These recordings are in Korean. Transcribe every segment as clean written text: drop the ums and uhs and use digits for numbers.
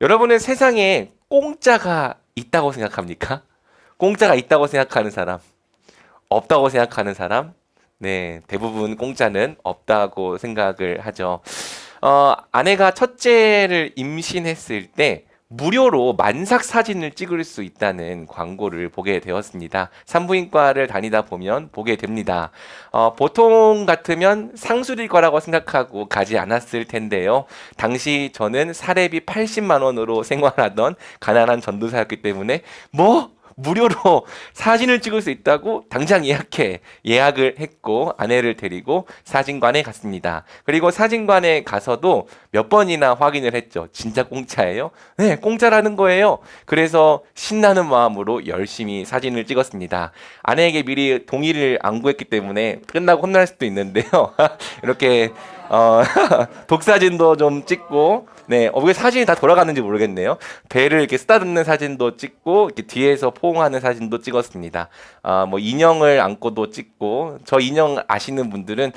여러분은 세상에 공짜가 있다고 생각합니까? 공짜가 있다고 생각하는 사람, 없다고 생각하는 사람? 네, 대부분 공짜는 없다고 생각을 하죠. 아내가 첫째를 임신했을 때 무료로 만삭 사진을 찍을 수 있다는 광고를 보게 되었습니다. 산부인과를 다니다 보면 보게 됩니다. 보통 같으면 상술일 거라고 생각하고 가지 않았을 텐데요. 당시 저는 사례비 80만 원으로 생활하던 가난한 전도사였기 때문에 뭐? 무료로 사진을 찍을 수 있다고 당장 예약을 했고 아내를 데리고 사진관에 갔습니다. 그리고 사진관에 가서도 몇 번이나 확인을 했죠. 진짜 공짜예요? 네, 공짜라는 거예요. 그래서 신나는 마음으로 열심히 사진을 찍었습니다. 아내에게 미리 동의를 안 구했기 때문에 끝나고 혼날 수도 있는데요. 이렇게 독사진도 좀 찍고, 네, 왜 사진이 다 돌아갔는지 모르겠네요. 배를 이렇게 쓰다듬는 사진도 찍고, 이렇게 뒤에서 포옹하는 사진도 찍었습니다. 뭐 인형을 안고도 찍고, 저 인형 아시는 분들은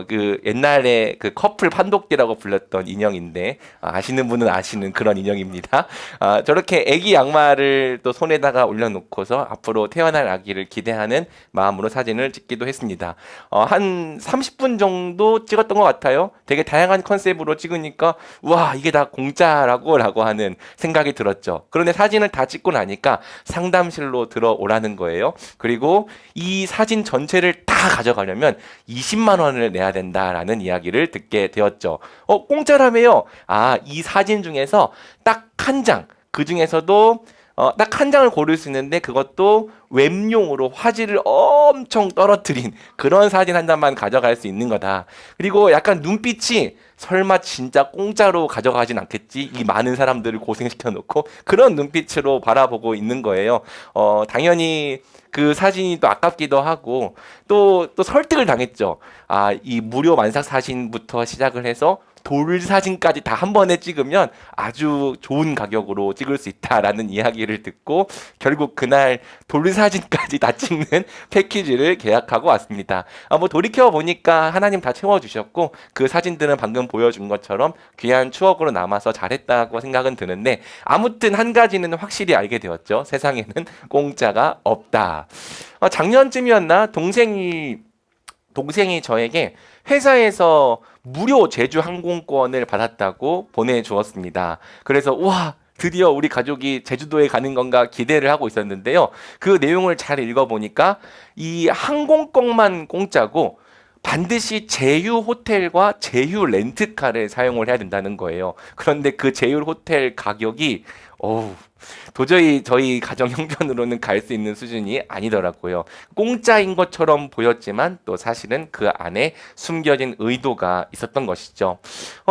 그 옛날에 그 커플 판독기라고 불렸던 인형인데, 아시는 분은 아시는 그런 인형입니다. 저렇게 아기 양말을 또 손에다가 올려놓고서 앞으로 태어날 아기를 기대하는 마음으로 사진을 찍기도 했습니다. 한 30분 정도 찍었던 것 같아요. 되게 다양한 컨셉으로 찍으니까 와 이게 다 공짜라고 하는 생각이 들었죠. 그런데 사진을 다 찍고 나니까 상담실로 들어오라는 거예요. 그리고 이 사진 전체를 다 가져가려면 20만 원을 내야 된다라는 이야기를 듣게 되었죠. 공짜라며요. 이 사진 중에서 딱 한 장, 그 중에서도 딱 한 장을 고를 수 있는데 그것도 웹용으로 화질을 엄청 떨어뜨린 그런 사진 한 장만 가져갈 수 있는 거다. 그리고 약간 눈빛이 설마 진짜 공짜로 가져가진 않겠지? 이 많은 사람들을 고생시켜 놓고 그런 눈빛으로 바라보고 있는 거예요. 당연히 그 사진이 또 아깝기도 하고 또 설득을 당했죠. 이 무료 만삭 사진부터 시작을 해서 돌 사진까지 다 한 번에 찍으면 아주 좋은 가격으로 찍을 수 있다라는 이야기를 듣고 결국 그날 돌 사진까지 다 찍는 패키지를 계약하고 왔습니다. 뭐 돌이켜 보니까 하나님 다 채워주셨고 그 사진들은 방금 보여준 것처럼 귀한 추억으로 남아서 잘했다고 생각은 드는데 아무튼 한 가지는 확실히 알게 되었죠. 세상에는 공짜가 없다. 작년쯤이었나 동생이 저에게 회사에서 무료 제주 항공권을 받았다고 보내주었습니다. 그래서 와 드디어 우리 가족이 제주도에 가는 건가 기대를 하고 있었는데요. 그 내용을 잘 읽어보니까 이 항공권만 공짜고 반드시 제휴 호텔과 제휴 렌트카를 사용을 해야 된다는 거예요. 그런데 그 제휴 호텔 가격이 어우, 도저히 저희 가정 형편으로는 갈 수 있는 수준이 아니더라고요. 공짜인 것처럼 보였지만 또 사실은 그 안에 숨겨진 의도가 있었던 것이죠.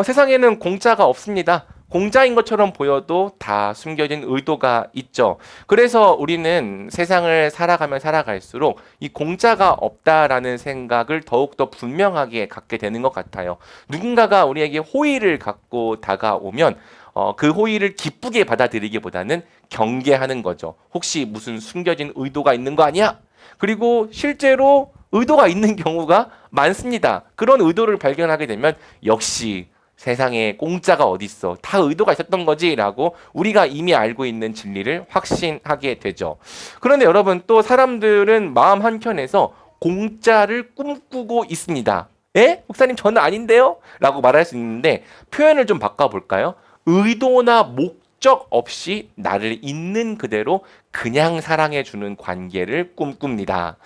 세상에는 공짜가 없습니다. 공짜인 것처럼 보여도 다 숨겨진 의도가 있죠. 그래서 우리는 세상을 살아가면 살아갈수록 이 공짜가 없다라는 생각을 더욱더 분명하게 갖게 되는 것 같아요. 누군가가 우리에게 호의를 갖고 다가오면 그 호의를 기쁘게 받아들이기보다는 경계하는 거죠. 혹시 무슨 숨겨진 의도가 있는 거 아니야? 그리고 실제로 의도가 있는 경우가 많습니다. 그런 의도를 발견하게 되면 역시 세상에 공짜가 어딨어. 다 의도가 있었던 거지라고 우리가 이미 알고 있는 진리를 확신하게 되죠. 그런데 여러분 또 사람들은 마음 한켠에서 공짜를 꿈꾸고 있습니다. 에? 목사님 저는 아닌데요? 라고 말할 수 있는데 표현을 좀 바꿔볼까요? 의도나 목적 없이 나를 있는 그대로 그냥 사랑해주는 관계를 꿈꿉니다.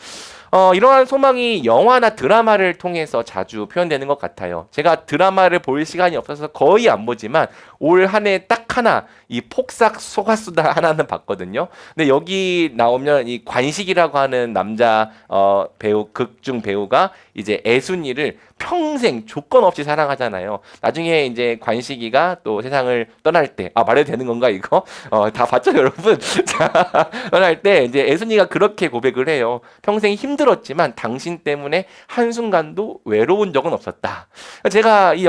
이러한 소망이 영화나 드라마를 통해서 자주 표현되는 것 같아요. 제가 드라마를 볼 시간이 없어서 거의 안 보지만 올 한 해 딱 하나 이 폭삭 속았수다 하나는 봤거든요. 근데 여기 나오면 이 관식이라고 하는 남자 배우 극중 배우가 이제 애순이를 평생 조건 없이 사랑하잖아요. 나중에 이제 관식이가 또 세상을 떠날 때 말해도 되는 건가 이거? 다 봤죠 여러분? 자, 떠날 때 이제 애순이가 그렇게 고백을 해요. 평생 힘들었지만 당신 때문에 한순간도 외로운 적은 없었다. 제가 이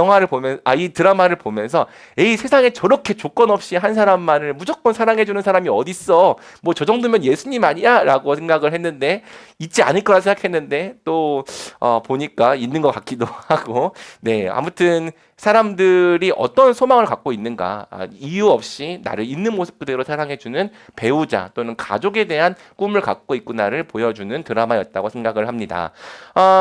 드라마를 보면서 에이 세상에 저렇게 조건 없이 한 사람만을 무조건 사랑해주는 사람이 어딨어? 뭐 저 정도면 예수님 아니야? 라고 생각을 했는데 있지 않을 거라 생각했는데 또 보니까 있는 것 같기도 있기도 하고, 네, 아무튼 사람들이 어떤 소망을 갖고 있는가, 이유 없이 나를 있는 모습 그대로 사랑해주는 배우자 또는 가족에 대한 꿈을 갖고 있구나를 보여주는 드라마였다고 생각을 합니다.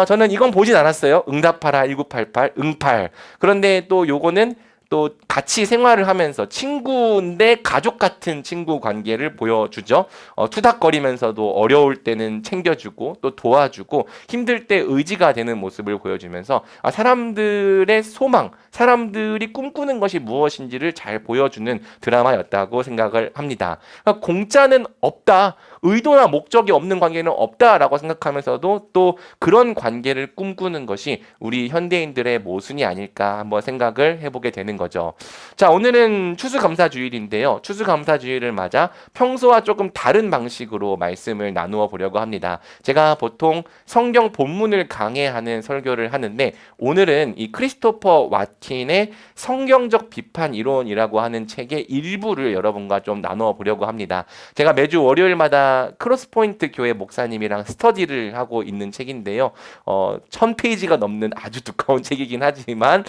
저는 이건 보진 않았어요. 응답하라 1988, 응팔. 그런데 또 요거는 또 같이 생활을 하면서 친구인데 가족 같은 친구 관계를 보여주죠. 투닥거리면서도 어려울 때는 챙겨주고 또 도와주고 힘들 때 의지가 되는 모습을 보여주면서 사람들의 소망, 사람들이 꿈꾸는 것이 무엇인지를 잘 보여주는 드라마였다고 생각을 합니다. 그러니까 공짜는 없다. 의도나 목적이 없는 관계는 없다라고 생각하면서도 또 그런 관계를 꿈꾸는 것이 우리 현대인들의 모순이 아닐까 한번 생각을 해보게 되는 거죠. 자, 오늘은 추수감사주일인데요. 추수감사주일을 맞아 평소와 조금 다른 방식으로 말씀을 나누어 보려고 합니다. 제가 보통 성경 본문을 강해하는 설교를 하는데 오늘은 이 크리스토퍼 왓킨의 성경적 비판 이론이라고 하는 책의 일부를 여러분과 좀 나누어 보려고 합니다. 제가 매주 월요일마다 크로스포인트 교회 목사님이랑 스터디를 하고 있는 책인데요. 1000페이지가 넘는 아주 두꺼운 책이긴 하지만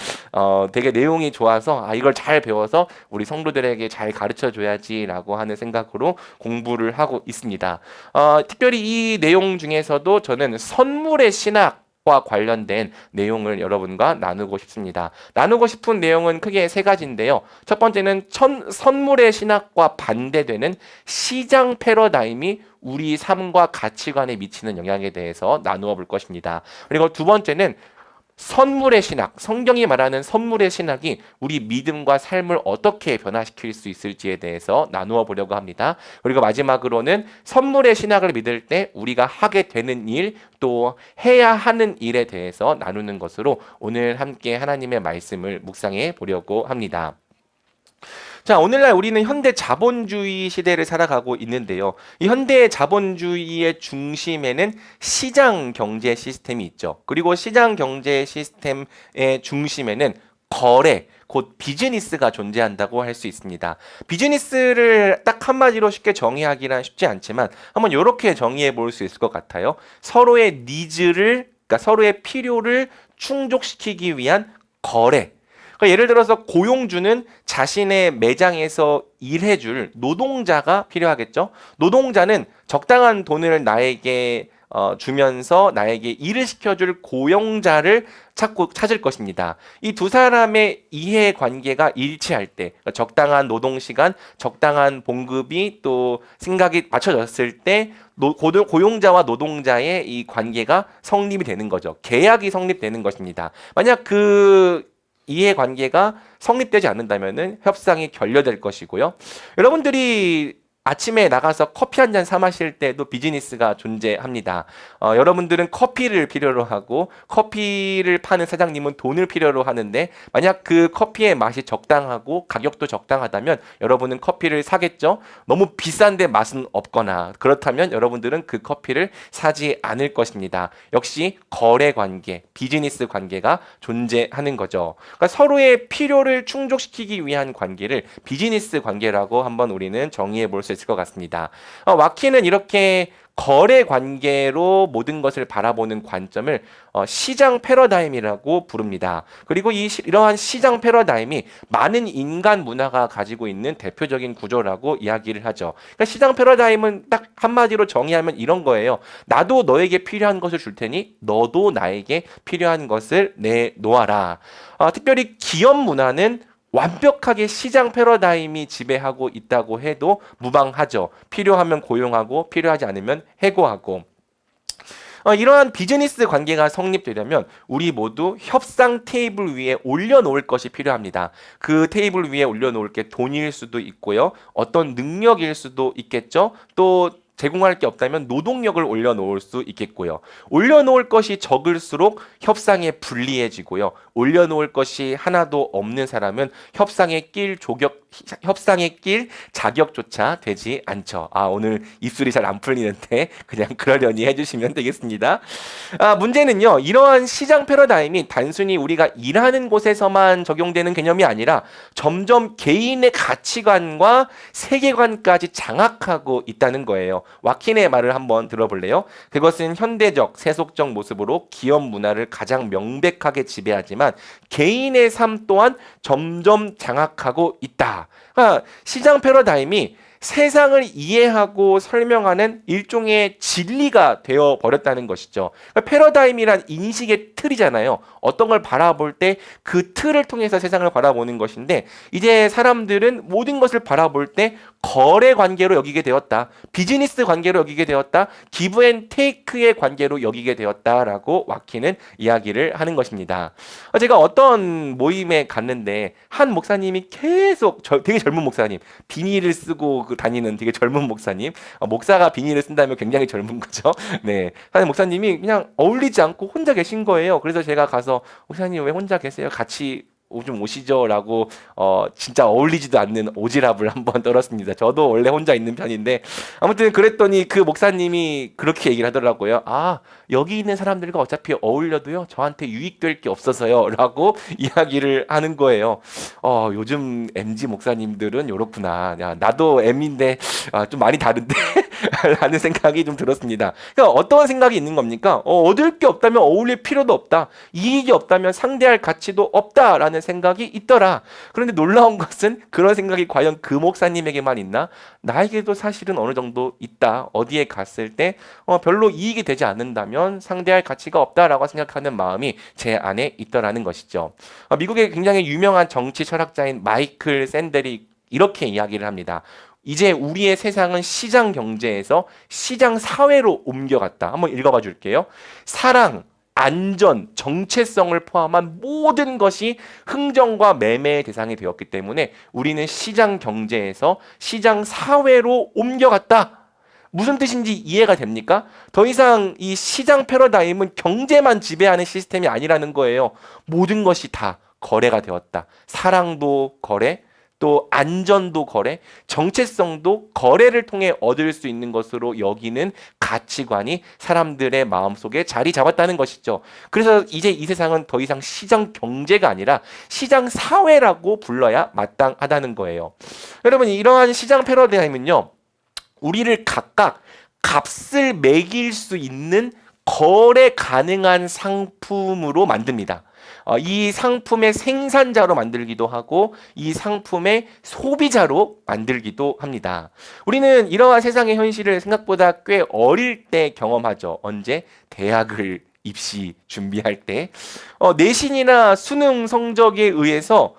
되게 내용이 좋아서 이걸 잘 배워서 우리 성도들에게 잘 가르쳐 줘야지라고 하는 생각으로 공부를 하고 있습니다. 특별히 이 내용 중에서도 저는 선물의 신학 과 관련된 내용을 여러분과 나누고 싶습니다. 나누고 싶은 내용은 크게 세 가지인데요. 첫 번째는 선물의 신학과 반대되는 시장 패러다임이 우리 삶과 가치관에 미치는 영향에 대해서 나누어 볼 것입니다. 그리고 두 번째는 선물의 신학, 성경이 말하는 선물의 신학이 우리 믿음과 삶을 어떻게 변화시킬 수 있을지에 대해서 나누어 보려고 합니다. 그리고 마지막으로는 선물의 신학을 믿을 때 우리가 하게 되는 일, 또 해야 하는 일에 대해서 나누는 것으로 오늘 함께 하나님의 말씀을 묵상해 보려고 합니다. 자, 오늘날 우리는 현대 자본주의 시대를 살아가고 있는데요. 이 현대 자본주의의 중심에는 시장 경제 시스템이 있죠. 그리고 시장 경제 시스템의 중심에는 거래, 곧 비즈니스가 존재한다고 할 수 있습니다. 비즈니스를 딱 한마디로 쉽게 정의하기는 쉽지 않지만 한번 이렇게 정의해 볼 수 있을 것 같아요. 서로의 니즈를, 그러니까 서로의 필요를 충족시키기 위한 거래. 그러니까 예를 들어서 고용주는 자신의 매장에서 일해줄 노동자가 필요하겠죠. 노동자는 적당한 돈을 나에게 주면서 나에게 일을 시켜줄 고용자를 찾을 것입니다. 이 두 사람의 이해 관계가 일치할 때, 그러니까 적당한 노동 시간, 적당한 봉급이 또 생각이 맞춰졌을 때 고용자와 노동자의 이 관계가 성립이 되는 거죠. 계약이 성립되는 것입니다. 만약 그 이해관계가 성립되지 않는다면은 협상이 결렬될 것이고요. 여러분들이 아침에 나가서 커피 한 잔 사 마실 때도 비즈니스가 존재합니다. 여러분들은 커피를 필요로 하고 커피를 파는 사장님은 돈을 필요로 하는데 만약 그 커피의 맛이 적당하고 가격도 적당하다면 여러분은 커피를 사겠죠? 너무 비싼데 맛은 없거나 그렇다면 여러분들은 그 커피를 사지 않을 것입니다. 역시 거래 관계, 비즈니스 관계가 존재하는 거죠. 그러니까 서로의 필요를 충족시키기 위한 관계를 비즈니스 관계라고 한번 우리는 정의해 볼 수 있을 것 같습니다. 와키는 이렇게 거래 관계로 모든 것을 바라보는 관점을 시장 패러다임이라고 부릅니다. 그리고 이러한 시장 패러다임이 많은 인간 문화가 가지고 있는 대표적인 구조라고 이야기를 하죠. 그러니까 시장 패러다임은 딱 한마디로 정의하면 이런 거예요. 나도 너에게 필요한 것을 줄 테니 너도 나에게 필요한 것을 내놓아라. 특별히 기업 문화는 완벽하게 시장 패러다임이 지배하고 있다고 해도 무방하죠. 필요하면 고용하고 필요하지 않으면 해고하고. 이러한 비즈니스 관계가 성립되려면 우리 모두 협상 테이블 위에 올려놓을 것이 필요합니다. 그 테이블 위에 올려놓을 게 돈일 수도 있고요. 어떤 능력일 수도 있겠죠. 또 제공할 게 없다면 노동력을 올려놓을 수 있겠고요. 올려놓을 것이 적을수록 협상에 불리해지고요. 올려놓을 것이 하나도 없는 사람은 협상에 낄 협상의 길 자격조차 되지 않죠. 아, 오늘 입술이 잘 안 풀리는데 그냥 그러려니 해주시면 되겠습니다. 아, 문제는요, 이러한 시장 패러다임이 단순히 우리가 일하는 곳에서만 적용되는 개념이 아니라 점점 개인의 가치관과 세계관까지 장악하고 있다는 거예요. 와킨의 말을 한번 들어볼래요? 그것은 현대적, 세속적 모습으로 기업 문화를 가장 명백하게 지배하지만 개인의 삶 또한 점점 장악하고 있다. 그러니까 시장 패러다임이 세상을 이해하고 설명하는 일종의 진리가 되어 버렸다는 것이죠. 그러니까 패러다임이란 인식의 틀이잖아요. 어떤 걸 바라볼 때 그 틀을 통해서 세상을 바라보는 것인데, 이제 사람들은 모든 것을 바라볼 때 거래 관계로 여기게 되었다. 비즈니스 관계로 여기게 되었다. 기브 앤 테이크의 관계로 여기게 되었다라고 와키는 이야기를 하는 것입니다. 제가 어떤 모임에 갔는데 한 목사님이 계속 되게 젊은 목사님, 비닐을 쓰고 다니는 되게 젊은 목사님, 목사가 비닐을 쓴다면 굉장히 젊은 거죠. 네, 사실 목사님이 그냥 어울리지 않고 혼자 계신 거예요. 그래서 제가 가서 목사님 왜 혼자 계세요? 같이 좀 오시죠라고 진짜 어울리지도 않는 오지랖을 한번 떨었습니다. 저도 원래 혼자 있는 편인데 아무튼 그랬더니 그 목사님이 그렇게 얘기를 하더라고요. 아, 여기 있는 사람들과 어차피 어울려도요 저한테 유익될 게 없어서요라고 이야기를 하는 거예요. 요즘 MG 목사님들은 요렇구나. 야, 나도 M인데 좀 많이 다른데 라는 생각이 좀 들었습니다. 그러니까 어떤 생각이 있는 겁니까? 얻을 게 없다면 어울릴 필요도 없다. 이익이 없다면 상대할 가치도 없다라는 생각이 있더라. 그런데 놀라운 것은 그런 생각이 과연 그 목사님에게만 있나? 나에게도 사실은 어느 정도 있다. 어디에 갔을 때 별로 이익이 되지 않는다면 상대할 가치가 없다라고 생각하는 마음이 제 안에 있더라는 것이죠. 미국의 굉장히 유명한 정치 철학자인 마이클 샌델이 이렇게 이야기를 합니다. 이제 우리의 세상은 시장 경제에서 시장 사회로 옮겨갔다. 한번 읽어봐 줄게요. 사랑, 안전, 정체성을 포함한 모든 것이 흥정과 매매의 대상이 되었기 때문에 우리는 시장 경제에서 시장 사회로 옮겨갔다. 무슨 뜻인지 이해가 됩니까? 더 이상 이 시장 패러다임은 경제만 지배하는 시스템이 아니라는 거예요. 모든 것이 다 거래가 되었다. 사랑도 거래, 또 안전도 거래, 정체성도 거래를 통해 얻을 수 있는 것으로 여기는 가치관이 사람들의 마음속에 자리 잡았다는 것이죠. 그래서 이제 이 세상은 더 이상 시장 경제가 아니라 시장 사회라고 불러야 마땅하다는 거예요. 여러분, 이러한 시장 패러다임은요, 우리를 각각 값을 매길 수 있는 거래 가능한 상품으로 만듭니다. 이 상품의 생산자로 만들기도 하고 이 상품의 소비자로 만들기도 합니다. 우리는 이러한 세상의 현실을 생각보다 꽤 어릴 때 경험하죠. 언제? 대학을 입시 준비할 때 내신이나 수능 성적에 의해서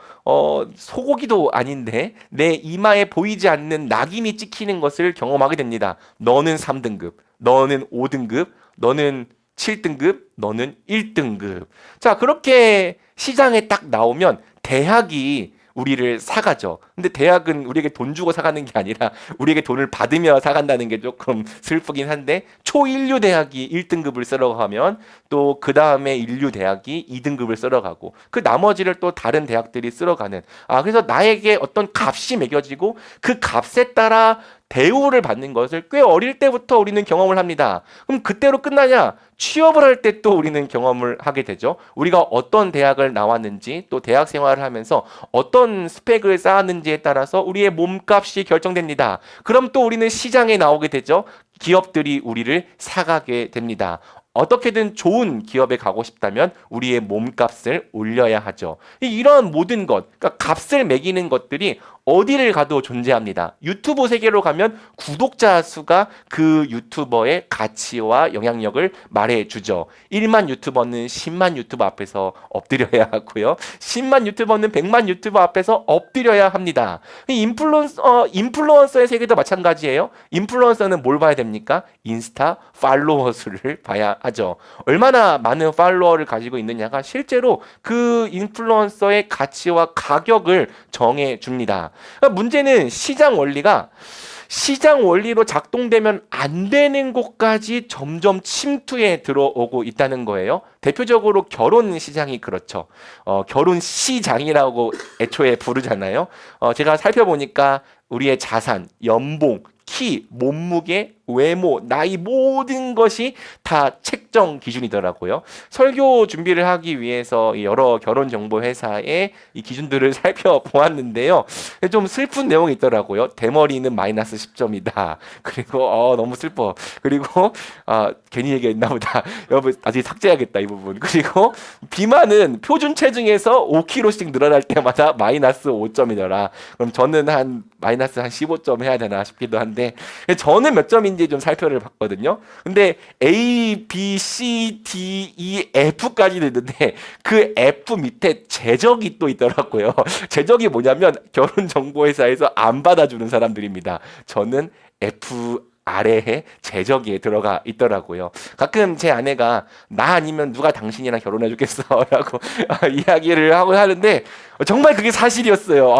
소고기도 아닌데 내 이마에 보이지 않는 낙인이 찍히는 것을 경험하게 됩니다. 너는 3등급, 너는 5등급, 너는 7등급, 너는 1등급. 자, 그렇게 시장에 딱 나오면 대학이 우리를 사가죠. 근데 대학은 우리에게 돈 주고 사가는 게 아니라 우리에게 돈을 받으며 사간다는 게 조금 슬프긴 한데, 초인류 대학이 1등급을 쓰러 가면 또 그 다음에 인류 대학이 2등급을 쓰러 가고 그 나머지를 또 다른 대학들이 쓰러 가는, 그래서 나에게 어떤 값이 매겨지고 그 값에 따라 대우를 받는 것을 꽤 어릴 때부터 우리는 경험을 합니다. 그럼 그때로 끝나냐? 취업을 할 때 또 우리는 경험을 하게 되죠. 우리가 어떤 대학을 나왔는지, 또 대학 생활을 하면서 어떤 스펙을 쌓았는지에 따라서 우리의 몸값이 결정됩니다. 그럼 또 우리는 시장에 나오게 되죠. 기업들이 우리를 사가게 됩니다. 어떻게든 좋은 기업에 가고 싶다면 우리의 몸값을 올려야 하죠. 이런 모든 것, 그러니까 값을 매기는 것들이 어디를 가도 존재합니다. 유튜브 세계로 가면 구독자 수가 그 유튜버의 가치와 영향력을 말해주죠. 1만 유튜버는 10만 유튜버 앞에서 엎드려야 하고요. 10만 유튜버는 100만 유튜버 앞에서 엎드려야 합니다. 인플루언서의 세계도 마찬가지예요. 인플루언서는 뭘 봐야 됩니까? 인스타 팔로워 수를 봐야 하죠. 얼마나 많은 팔로워를 가지고 있느냐가 실제로 그 인플루언서의 가치와 가격을 정해줍니다. 그러니까 문제는 시장 원리가 시장 원리로 작동되면 안 되는 곳까지 점점 침투해 들어오고 있다는 거예요. 대표적으로 결혼 시장이 그렇죠. 결혼 시장이라고 애초에 부르잖아요. 제가 살펴보니까 우리의 자산, 연봉, 키, 몸무게, 외모, 나이 모든 것이 다 책정 기준이더라고요. 설교 준비를 하기 위해서 여러 결혼 정보 회사의 이 기준들을 살펴보았는데요. 좀 슬픈 내용이 있더라고요. 대머리는 마이너스 10점이다. 그리고 너무 슬퍼. 그리고 괜히 얘기했나 보다. 여러분 아직 삭제해야겠다 이 부분. 그리고 비만은 표준 체중에서 5kg씩 늘어날 때마다 마이너스 5점이더라. 그럼 저는 한 마이너스 한 15점 해야 되나 싶기도 한데 저는 몇 점인지 좀 살펴를 봤거든요. 근데 A, B, C, D, E, F까지 있는데 그 F 밑에 제적이 또 있더라고요. 제적이 뭐냐면 결혼정보회사에서 안 받아주는 사람들입니다. 저는 F 아래에 제적이 들어가 있더라고요. 가끔 제 아내가 나 아니면 누가 당신이랑 결혼해 주겠어 라고 이야기를 하고 하는데 정말 그게 사실이었어요.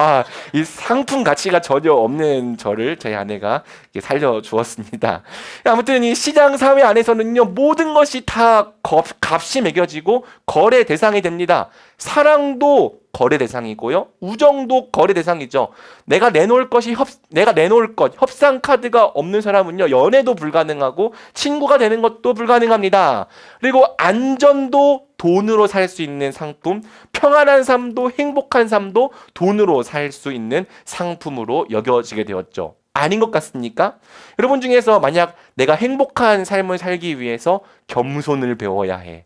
이 상품 가치가 전혀 없는 저를 제 아내가 살려주었습니다. 아무튼 이 시장 사회 안에서는요, 모든 것이 다 값이 매겨지고 거래 대상이 됩니다. 사랑도 거래 대상이고요. 우정도 거래 대상이죠. 내가 내놓을 것 협상 카드가 없는 사람은요, 연애도 불가능하고 친구가 되는 것도 불가능합니다. 그리고 안전도 돈으로 살 수 있는 상품, 평안한 삶도 행복한 삶도 돈으로 살 수 있는 상품으로 여겨지게 되었죠. 아닌 것 같습니까? 여러분 중에서 만약 내가 행복한 삶을 살기 위해서 겸손을 배워야 해.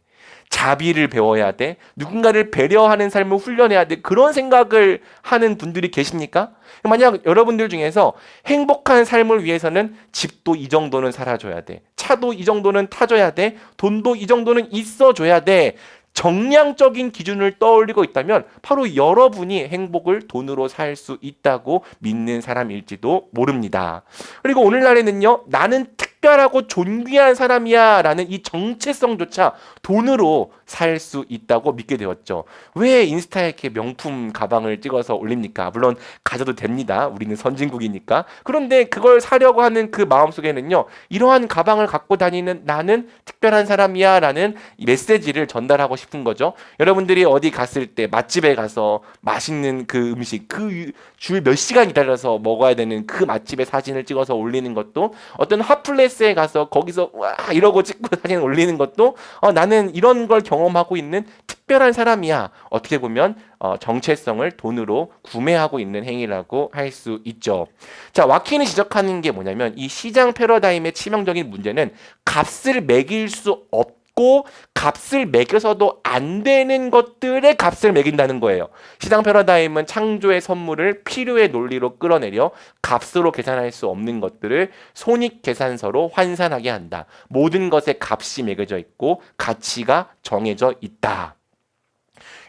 자비를 배워야 돼. 누군가를 배려하는 삶을 훈련해야 돼. 그런 생각을 하는 분들이 계십니까? 만약 여러분들 중에서 행복한 삶을 위해서는 집도 이 정도는 살아줘야 돼. 차도 이 정도는 타줘야 돼. 돈도 이 정도는 있어줘야 돼. 정량적인 기준을 떠올리고 있다면 바로 여러분이 행복을 돈으로 살 수 있다고 믿는 사람일지도 모릅니다. 그리고 오늘날에는요, 나는 특별하고 존귀한 사람이야 라는 이 정체성조차 돈으로 살 수 있다고 믿게 되었죠. 왜 인스타에 이렇게 명품 가방을 찍어서 올립니까? 물론 가져도 됩니다. 우리는 선진국이니까. 그런데 그걸 사려고 하는 그 마음속에는요, 이러한 가방을 갖고 다니는 나는 특별한 사람이야 라는 메시지를 전달하고 싶은 거죠. 여러분들이 어디 갔을 때 맛집에 가서 맛있는 그 음식, 그 줄 몇 시간 기다려서 먹어야 되는 그 맛집의 사진을 찍어서 올리는 것도, 어떤 핫플레이스에 가서 거기서 와 이러고 찍고 사진 올리는 것도 나는 이런 걸 경험하고 있는 특별한 사람이야. 어떻게 보면 정체성을 돈으로 구매하고 있는 행위라고 할 수 있죠. 자, 와킨이 지적하는 게 뭐냐면 이 시장 패러다임의 치명적인 문제는 값을 매길 수 없고 값을 매겨서도 안 되는 것들의 값을 매긴다는 거예요. 시장 패러다임은 창조의 선물을 필요의 논리로 끌어내려 값으로 계산할 수 없는 것들을 손익 계산서로 환산하게 한다. 모든 것에 값이 매겨져 있고 가치가 정해져 있다.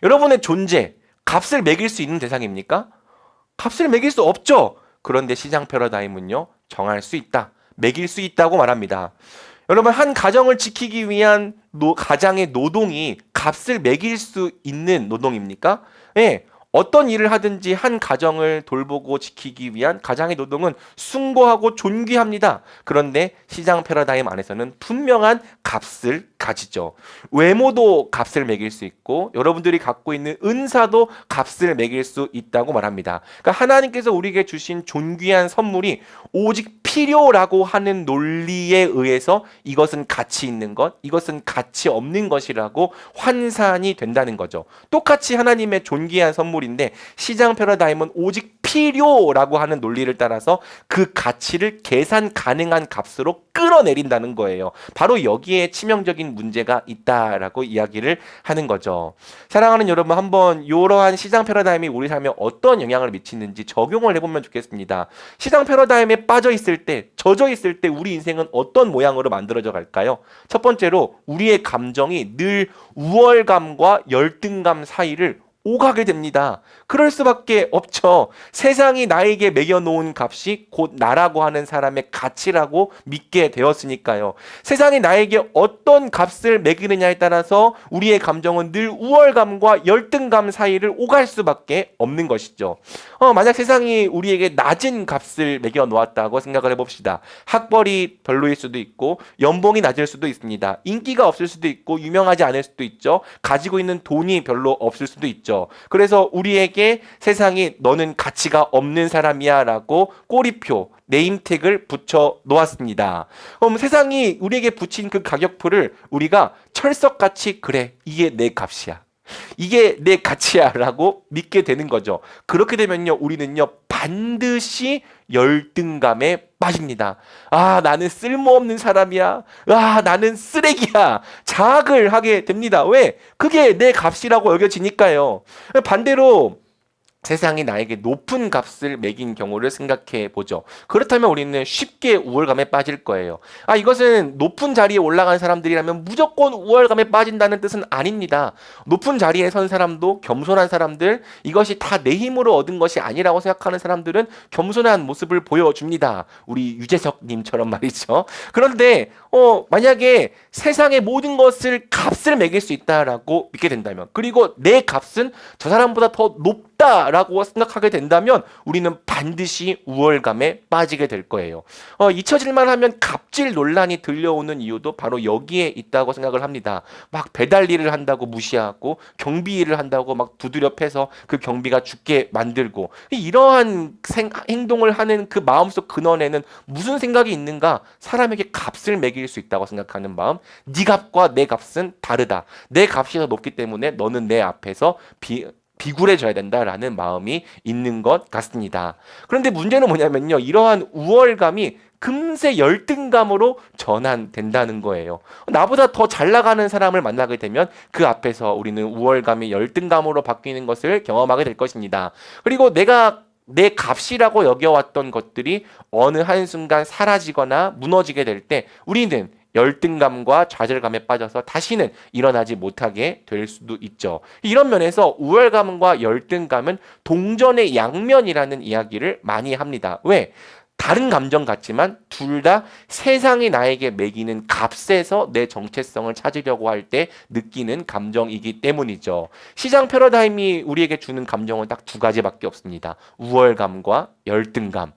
여러분의 존재, 값을 매길 수 있는 대상입니까? 값을 매길 수 없죠. 그런데 시장 패러다임은요, 정할 수 있다. 매길 수 있다고 말합니다. 여러분, 한 가정을 지키기 위한 가장의 노동이 값을 매길 수 있는 노동입니까? 네. 어떤 일을 하든지 한 가정을 돌보고 지키기 위한 가장의 노동은 숭고하고 존귀합니다. 그런데 시장 패러다임 안에서는 분명한 값을 가지죠. 외모도 값을 매길 수 있고 여러분들이 갖고 있는 은사도 값을 매길 수 있다고 말합니다. 그러니까 하나님께서 우리에게 주신 존귀한 선물이 오직 필요라고 하는 논리에 의해서 이것은 가치 있는 것, 이것은 가치 없는 것이라고 환산이 된다는 거죠. 똑같이 하나님의 존귀한 선물인데 시장 패러다임은 오직 필요라고 하는 논리를 따라서 그 가치를 계산 가능한 값으로 끌어내린다는 거예요. 바로 여기에 치명적인 문제가 있다라고 이야기를 하는 거죠. 사랑하는 여러분, 한번 이러한 시장 패러다임이 우리 삶에 어떤 영향을 미치는지 적용을 해보면 좋겠습니다. 시장 패러다임에 빠져 있을 때, 젖어 있을 때 우리 인생은 어떤 모양으로 만들어져 갈까요? 첫 번째로 우리의 감정이 늘 우월감과 열등감 사이를 오가게 됩니다. 그럴 수밖에 없죠. 세상이 나에게 매겨놓은 값이 곧 나라고 하는 사람의 가치라고 믿게 되었으니까요. 세상이 나에게 어떤 값을 매기느냐에 따라서 우리의 감정은 늘 우월감과 열등감 사이를 오갈 수밖에 없는 것이죠. 만약 세상이 우리에게 낮은 값을 매겨 놓았다고 생각을 해봅시다. 학벌이 별로일 수도 있고 연봉이 낮을 수도 있습니다. 인기가 없을 수도 있고 유명하지 않을 수도 있죠. 가지고 있는 돈이 별로 없을 수도 있죠. 그래서 우리에게 세상이 너는 가치가 없는 사람이야 라고 꼬리표, 네임택을 붙여 놓았습니다. 그럼 세상이 우리에게 붙인 그 가격표를 우리가 철석같이 그래, 이게 내 값이야, 이게 내 가치야 라고 믿게 되는 거죠. 그렇게 되면요, 우리는요 반드시 열등감에 빠집니다. 아, 나는 쓸모없는 사람이야. 아, 나는 쓰레기야. 자학을 하게 됩니다. 왜? 그게 내 값이라고 여겨지니까요. 반대로 세상이 나에게 높은 값을 매긴 경우를 생각해 보죠. 그렇다면 우리는 쉽게 우월감에 빠질 거예요. 이것은 높은 자리에 올라간 사람들이라면 무조건 우월감에 빠진다는 뜻은 아닙니다. 높은 자리에 선 사람도, 겸손한 사람들, 이것이 다 내 힘으로 얻은 것이 아니라고 생각하는 사람들은 겸손한 모습을 보여줍니다. 우리 유재석님처럼 말이죠. 그런데 만약에 세상의 모든 것을 값을 매길 수 있다라고 믿게 된다면, 그리고 내 값은 저 사람보다 더 높다라고 생각하게 된다면 우리는 반드시 우월감에 빠지게 될 거예요. 잊혀질만 하면 갑질 논란이 들려오는 이유도 바로 여기에 있다고 생각을 합니다. 막 배달 일을 한다고 무시하고 경비 일을 한다고 막 두드려 패서 그 경비가 죽게 만들고, 이러한 행동을 하는 그 마음속 근원에는 무슨 생각이 있는가? 사람에게 값을 매길 수 있다고 생각하는 마음. 네 값과 내 값은 다르다. 내 값이 더 높기 때문에 너는 내 앞에서 비굴해져야 된다라는 마음이 있는 것 같습니다. 그런데 문제는 뭐냐면요, 이러한 우월감이 금세 열등감으로 전환된다는 거예요. 나보다 더 잘 나가는 사람을 만나게 되면 그 앞에서 우리는 우월감이 열등감으로 바뀌는 것을 경험하게 될 것입니다. 그리고 내가 내 값이라고 여겨왔던 것들이 어느 한순간 사라지거나 무너지게 될 때 우리는 열등감과 좌절감에 빠져서 다시는 일어나지 못하게 될 수도 있죠. 이런 면에서 우월감과 열등감은 동전의 양면이라는 이야기를 많이 합니다. 왜? 다른 감정 같지만 둘 다 세상이 나에게 매기는 값에서 내 정체성을 찾으려고 할 때 느끼는 감정이기 때문이죠. 시장 패러다임이 우리에게 주는 감정은 딱 두 가지밖에 없습니다. 우월감과 열등감.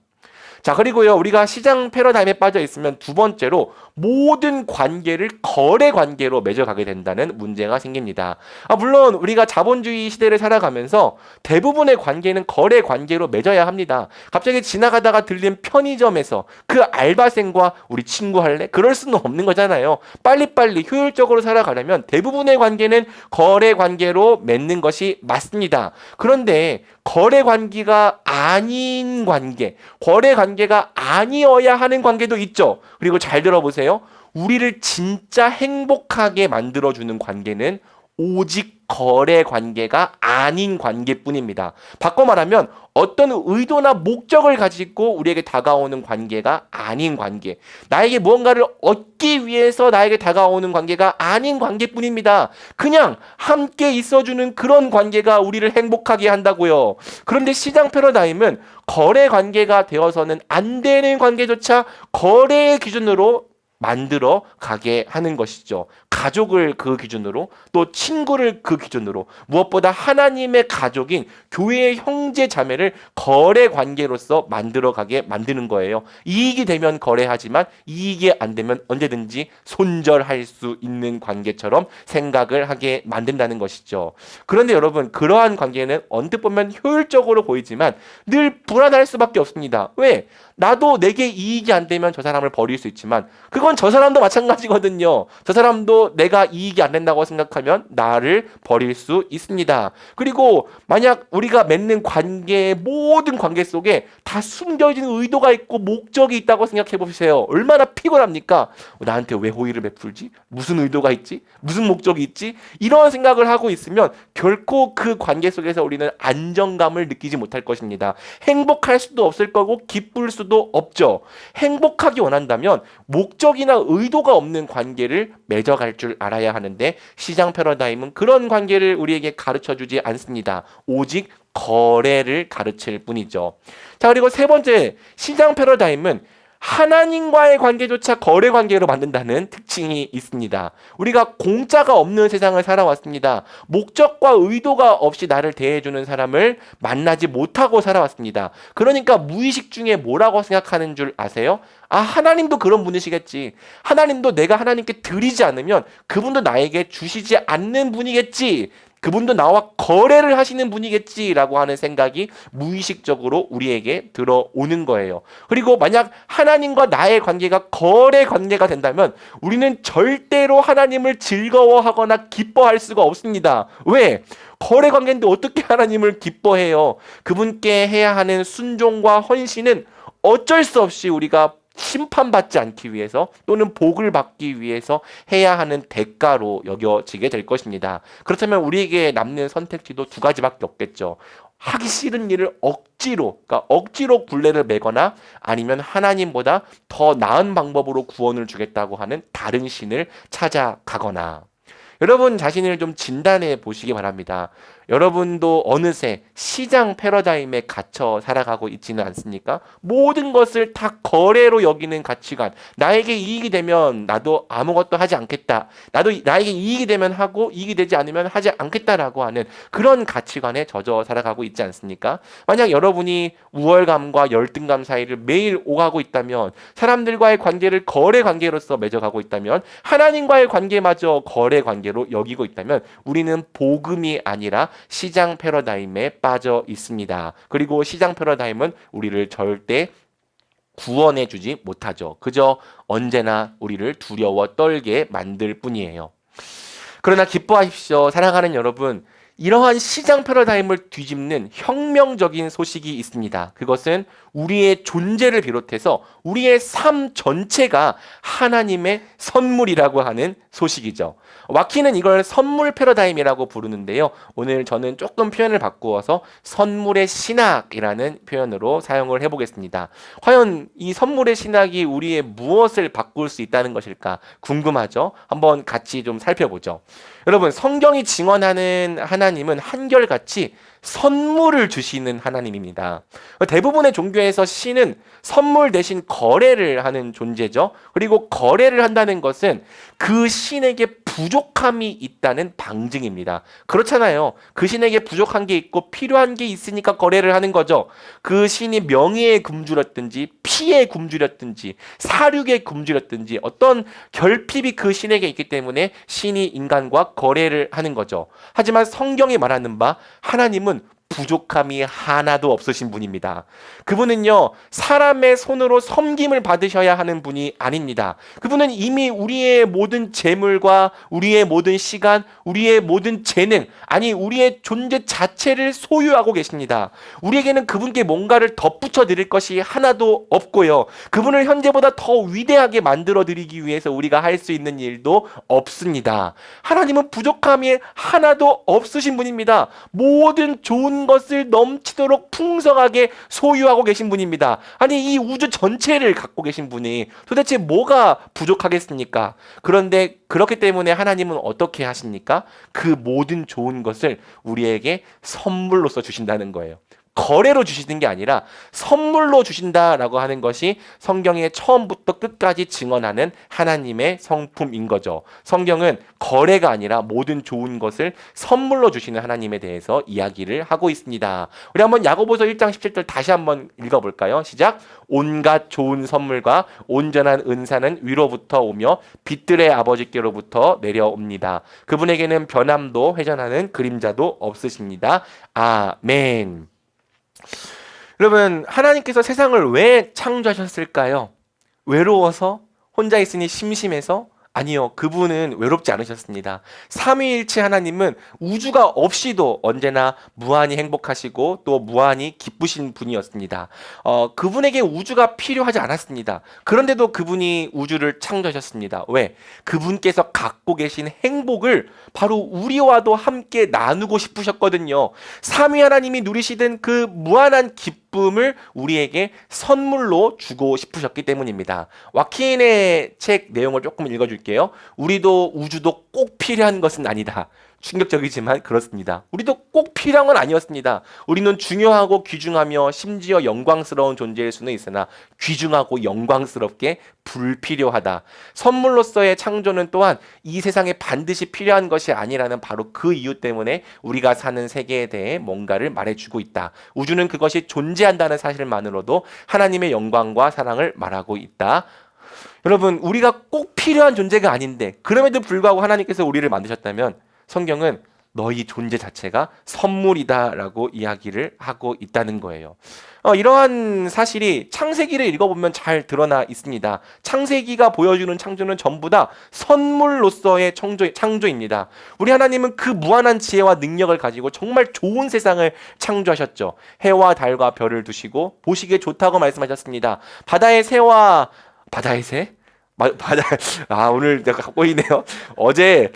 자, 그리고요, 우리가 시장 패러다임에 빠져 있으면 두 번째로 모든 관계를 거래 관계로 맺어가게 된다는 문제가 생깁니다. 물론 우리가 자본주의 시대를 살아가면서 대부분의 관계는 거래 관계로 맺어야 합니다. 갑자기 지나가다가 들린 편의점에서 그 알바생과 우리 친구 할래? 그럴 수는 없는 거잖아요. 빨리빨리 효율적으로 살아가려면 대부분의 관계는 거래 관계로 맺는 것이 맞습니다. 그런데 거래 관계가 아닌 관계, 거래 관계가 아니어야 하는 관계도 있죠. 그리고 잘 들어보세요. 우리를 진짜 행복하게 만들어주는 관계는 오직 거래 관계가 아닌 관계뿐입니다. 바꿔 말하면 어떤 의도나 목적을 가지고 우리에게 다가오는 관계가 아닌 관계, 나에게 무언가를 얻기 위해서 나에게 다가오는 관계가 아닌 관계뿐입니다. 그냥 함께 있어주는 그런 관계가 우리를 행복하게 한다고요. 그런데 시장 패러다임은 거래 관계가 되어서는 안 되는 관계조차 거래의 기준으로 만들어 가게 하는 것이죠. 가족을 그 기준으로, 또 친구를 그 기준으로, 무엇보다 하나님의 가족인 교회의 형제 자매를 거래 관계로서 만들어 가게 만드는 거예요. 이익이 되면 거래하지만 이익이 안 되면 언제든지 손절할 수 있는 관계처럼 생각을 하게 만든다는 것이죠. 그런데 여러분, 그러한 관계는 언뜻 보면 효율적으로 보이지만 늘 불안할 수밖에 없습니다. 왜? 나도 내게 이익이 안 되면 저 사람을 버릴 수 있지만 그건 저 사람도 마찬가지거든요. 저 사람도 내가 이익이 안 된다고 생각하면 나를 버릴 수 있습니다. 그리고 만약 우리가 맺는 관계의 모든 관계 속에 다 숨겨진 의도가 있고 목적이 있다고 생각해 보세요. 얼마나 피곤합니까? 나한테 왜 호의를 베풀지? 무슨 의도가 있지? 무슨 목적이 있지? 이런 생각을 하고 있으면 결코 그 관계 속에서 우리는 안정감을 느끼지 못할 것입니다. 행복할 수도 없을 거고 기쁠 수도 없죠. 행복하기 원한다면 목적이나 의도가 없는 관계를 맺어갈 할 줄 알아야 하는데 시장 패러다임은 그런 관계를 우리에게 가르쳐 주지 않습니다. 오직 거래를 가르칠 뿐이죠. 자, 그리고 세 번째, 시장 패러다임은 하나님과의 관계조차 거래 관계로 만든다는 특징이 있습니다. 우리가 공짜가 없는 세상을 살아왔습니다. 목적과 의도가 없이 나를 대해주는 사람을 만나지 못하고 살아왔습니다. 그러니까 무의식 중에 뭐라고 생각하는 줄 아세요? 아, 하나님도 그런 분이시겠지. 하나님도 내가 하나님께 드리지 않으면 그분도 나에게 주시지 않는 분이겠지. 그분도 나와 거래를 하시는 분이겠지라고 하는 생각이 무의식적으로 우리에게 들어오는 거예요. 그리고 만약 하나님과 나의 관계가 거래 관계가 된다면 우리는 절대로 하나님을 즐거워하거나 기뻐할 수가 없습니다. 왜? 거래 관계인데 어떻게 하나님을 기뻐해요? 그분께 해야 하는 순종과 헌신은 어쩔 수 없이 우리가 심판받지 않기 위해서 또는 복을 받기 위해서 해야 하는 대가로 여겨지게 될 것입니다. 그렇다면 우리에게 남는 선택지도 두 가지밖에 없겠죠. 하기 싫은 일을 그러니까 억지로 굴레를 매거나 아니면 하나님보다 더 나은 방법으로 구원을 주겠다고 하는 다른 신을 찾아가거나. 여러분 자신을 좀 진단해 보시기 바랍니다. 여러분도 어느새 시장 패러다임에 갇혀 살아가고 있지는 않습니까? 모든 것을 다 거래로 여기는 가치관. 나에게 이익이 되면 나도 아무것도 하지 않겠다. 나에게 이익이 되면 하고 이익이 되지 않으면 하지 않겠다라고 하는 그런 가치관에 젖어 살아가고 있지 않습니까? 만약 여러분이 우월감과 열등감 사이를 매일 오가고 있다면, 사람들과의 관계를 거래 관계로서 맺어가고 있다면, 하나님과의 관계마저 거래 관계로 여기고 있다면 우리는 복음이 아니라 시장 패러다임에 빠져 있습니다. 그리고 시장 패러다임은 우리를 절대 구원해 주지 못하죠. 그저 언제나 우리를 두려워 떨게 만들 뿐이에요. 그러나 기뻐하십시오. 사랑하는 여러분. 이러한 시장 패러다임을 뒤집는 혁명적인 소식이 있습니다. 그것은 우리의 존재를 비롯해서 우리의 삶 전체가 하나님의 선물이라고 하는 소식이죠. 와키는 이걸 선물 패러다임이라고 부르는데요. 오늘 저는 조금 표현을 바꾸어서 선물의 신학이라는 표현으로 사용을 해보겠습니다. 과연 이 선물의 신학이 우리의 무엇을 바꿀 수 있다는 것일까 궁금하죠? 한번 같이 좀 살펴보죠. 여러분, 성경이 증언하는 하나님은 한결같이 선물을 주시는 하나님입니다. 대부분의 종교에서 신은 선물 대신 거래를 하는 존재죠. 그리고 거래를 한다는 것은 그 신에게 부족함이 있다는 방증입니다. 그렇잖아요. 그 신에게 부족한 게 있고 필요한 게 있으니까 거래를 하는 거죠. 그 신이 명예에 굶주렸든지 피에 굶주렸든지 사륙에 굶주렸든지 어떤 결핍이 그 신에게 있기 때문에 신이 인간과 거래를 하는 거죠. 하지만 성경이 말하는 바 하나님은 부족함이 하나도 없으신 분입니다. 그분은요, 사람의 손으로 섬김을 받으셔야 하는 분이 아닙니다. 그분은 이미 우리의 모든 재물과 우리의 모든 시간, 우리의 모든 재능, 아니 우리의 존재 자체를 소유하고 계십니다. 우리에게는 그분께 뭔가를 덧붙여 드릴 것이 하나도 없고요. 그분을 현재보다 더 위대하게 만들어 드리기 위해서 우리가 할 수 있는 일도 없습니다. 하나님은 부족함이 하나도 없으신 분입니다. 모든 좋은 것을 넘치도록 풍성하게 소유하고 계신 분입니다. 아니 이 우주 전체를 갖고 계신 분이 도대체 뭐가 부족하겠습니까? 그런데 그렇기 때문에 하나님은 어떻게 하십니까? 그 모든 좋은 것을 우리에게 선물로서 주신다는 거예요. 거래로 주시는 게 아니라 선물로 주신다라고 하는 것이 성경의 처음부터 끝까지 증언하는 하나님의 성품인 거죠. 성경은 거래가 아니라 모든 좋은 것을 선물로 주시는 하나님에 대해서 이야기를 하고 있습니다. 우리 한번 야고보서 1장 17절 다시 한번 읽어볼까요? 시작. 온갖 좋은 선물과 온전한 은사는 위로부터 오며 빛들의 아버지께로부터 내려옵니다. 그분에게는 변함도 회전하는 그림자도 없으십니다. 아멘. 여러분, 하나님께서 세상을 왜 창조하셨을까요? 외로워서? 혼자 있으니 심심해서? 아니요, 그분은 외롭지 않으셨습니다. 삼위일체 하나님은 우주가 없이도 언제나 무한히 행복하시고 또 무한히 기쁘신 분이었습니다. 그분에게 우주가 필요하지 않았습니다. 그런데도 그분이 우주를 창조하셨습니다. 왜? 그분께서 갖고 계신 행복을 바로 우리와도 함께 나누고 싶으셨거든요. 삼위 하나님이 누리시던 그 무한한 기쁨, 기쁨을 우리에게 선물로 주고 싶으셨기 때문입니다. 와킨의 책 내용을 조금 읽어줄게요. 우리도 우주도 꼭 필요한 것은 아니다. 충격적이지만 그렇습니다. 우리도 꼭 필요한 건 아니었습니다. 우리는 중요하고 귀중하며 심지어 영광스러운 존재일 수는 있으나 귀중하고 영광스럽게 불필요하다. 선물로서의 창조는 또한 이 세상에 반드시 필요한 것이 아니라는 바로 그 이유 때문에 우리가 사는 세계에 대해 뭔가를 말해주고 있다. 우주는 그것이 존재한다는 사실만으로도 하나님의 영광과 사랑을 말하고 있다. 여러분, 우리가 꼭 필요한 존재가 아닌데 그럼에도 불구하고 하나님께서 우리를 만드셨다면 성경은 너희 존재 자체가 선물이다라고 이야기를 하고 있다는 거예요. 이러한 사실이 창세기를 읽어보면 잘 드러나 있습니다. 창세기가 보여주는 창조는 전부 다 선물로서의 창조입니다. 우리 하나님은 그 무한한 지혜와 능력을 가지고 정말 좋은 세상을 창조하셨죠. 해와 달과 별을 두시고 보시기에 좋다고 말씀하셨습니다. 바다의 새와 바다의 새? 오늘 내가 갖고 있네요. 어제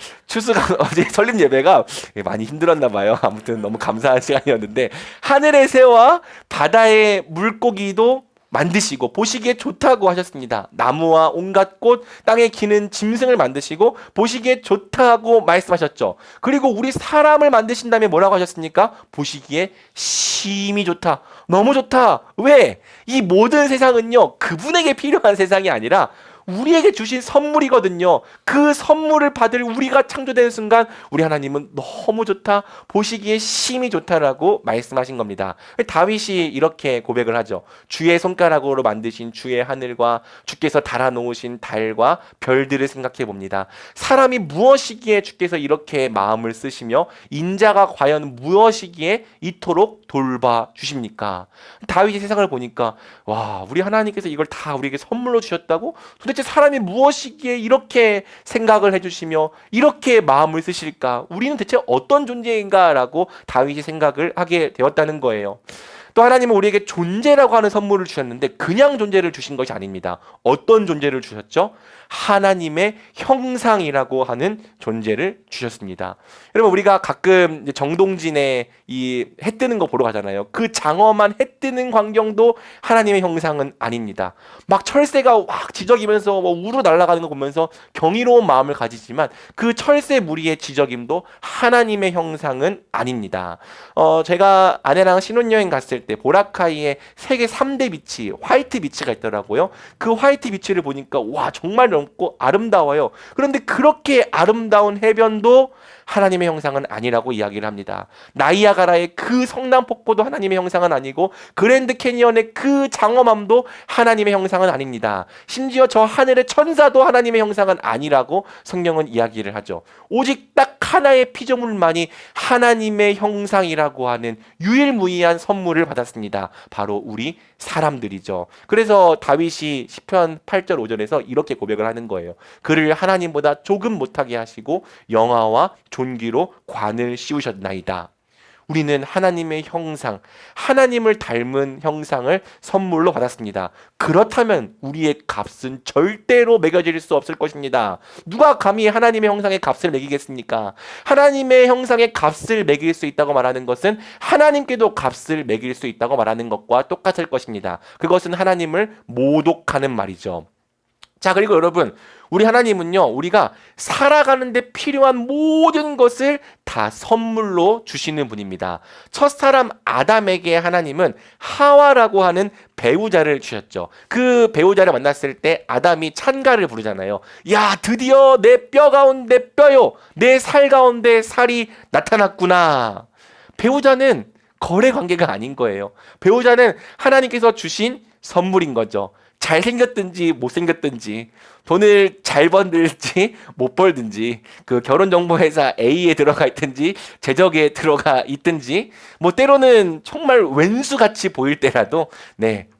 어제 설립 예배가 많이 힘들었나 봐요. 아무튼 너무 감사한 시간이었는데, 하늘의 새와 바다의 물고기도 만드시고 보시기에 좋다고 하셨습니다. 나무와 온갖 꽃, 땅에 기는 짐승을 만드시고 보시기에 좋다고 말씀하셨죠. 그리고 우리 사람을 만드신 다음에 뭐라고 하셨습니까? 보시기에 심히 좋다. 너무 좋다. 왜? 이 모든 세상은요, 그분에게 필요한 세상이 아니라 우리에게 주신 선물이거든요. 그 선물을 받을 우리가 창조되는 순간 우리 하나님은 너무 좋다, 보시기에 심히 좋다라고 말씀하신 겁니다. 다윗이 이렇게 고백을 하죠. 주의 손가락으로 만드신 주의 하늘과 주께서 달아놓으신 달과 별들을 생각해 봅니다. 사람이 무엇이기에 주께서 이렇게 마음을 쓰시며 인자가 과연 무엇이기에 이토록 돌봐주십니까? 다윗이 세상을 보니까 와, 우리 하나님께서 이걸 다 우리에게 선물로 주셨다고? 도대체 사람이 무엇이기에 이렇게 생각을 해주시며 이렇게 마음을 쓰실까? 우리는 대체 어떤 존재인가라고 다윗이 생각을 하게 되었다는 거예요. 또 하나님은 우리에게 존재라고 하는 선물을 주셨는데 그냥 존재를 주신 것이 아닙니다. 어떤 존재를 주셨죠? 하나님의 형상이라고 하는 존재를 주셨습니다. 여러분, 우리가 가끔 정동진의 이 해 뜨는 거 보러 가잖아요. 그 장엄한 해 뜨는 광경도 하나님의 형상은 아닙니다. 막 철새가 확 지저귀면서 우르 날아가는 거 보면서 경이로운 마음을 가지지만 그 철새 무리의 지저김도 하나님의 형상은 아닙니다. 제가 아내랑 신혼여행 갔을 때 보라카이에 세계 3대 비치, 화이트 비치가 있더라고요. 그 화이트 비치를 보니까 와, 정말 넓고 아름다워요. 그런데 그렇게 아름다운 해변도 하나님의 형상은 아니라고 이야기를 합니다. 나이아가라의 그 성남폭포도 하나님의 형상은 아니고 그랜드 캐니언의 그 장엄함도 하나님의 형상은 아닙니다. 심지어 저 하늘의 천사도 하나님의 형상은 아니라고 성경은 이야기를 하죠. 오직 딱 하나의 피조물만이 하나님의 형상이라고 하는 유일무이한 선물을 받았습니다. 바로 우리 사람들이죠. 그래서 다윗이 시편 8절 5절에서 이렇게 고백을 하는 거예요. 그를 하나님보다 조금 못하게 하시고 영화와 존귀로 관을 씌우셨나이다. 우리는 하나님의 형상, 하나님을 닮은 형상을 선물로 받았습니다. 그렇다면 우리의 값은 절대로 매겨질 수 없을 것입니다. 누가 감히 하나님의 형상의 값을 매기겠습니까? 하나님의 형상의 값을 매길 수 있다고 말하는 것은 하나님께도 값을 매길 수 있다고 말하는 것과 똑같을 것입니다. 그것은 하나님을 모독하는 말이죠. 자, 그리고 여러분, 우리 하나님은요, 우리가 살아가는데 필요한 모든 것을 다 선물로 주시는 분입니다. 첫사람 아담에게 하나님은 하와라고 하는 배우자를 주셨죠. 그 배우자를 만났을 때 아담이 찬가를 부르잖아요. 야, 드디어 내 뼈 가운데 뼈요, 내 살 가운데 살이 나타났구나. 배우자는 거래 관계가 아닌 거예요. 배우자는 하나님께서 주신 선물인 거죠. 잘생겼든지 못생겼든지, 돈을 잘 벌든지 못 벌든지, 그 결혼정보회사 A에 들어가 있든지 제적에 들어가 있든지, 때로는 정말 왼수같이 보일 때라도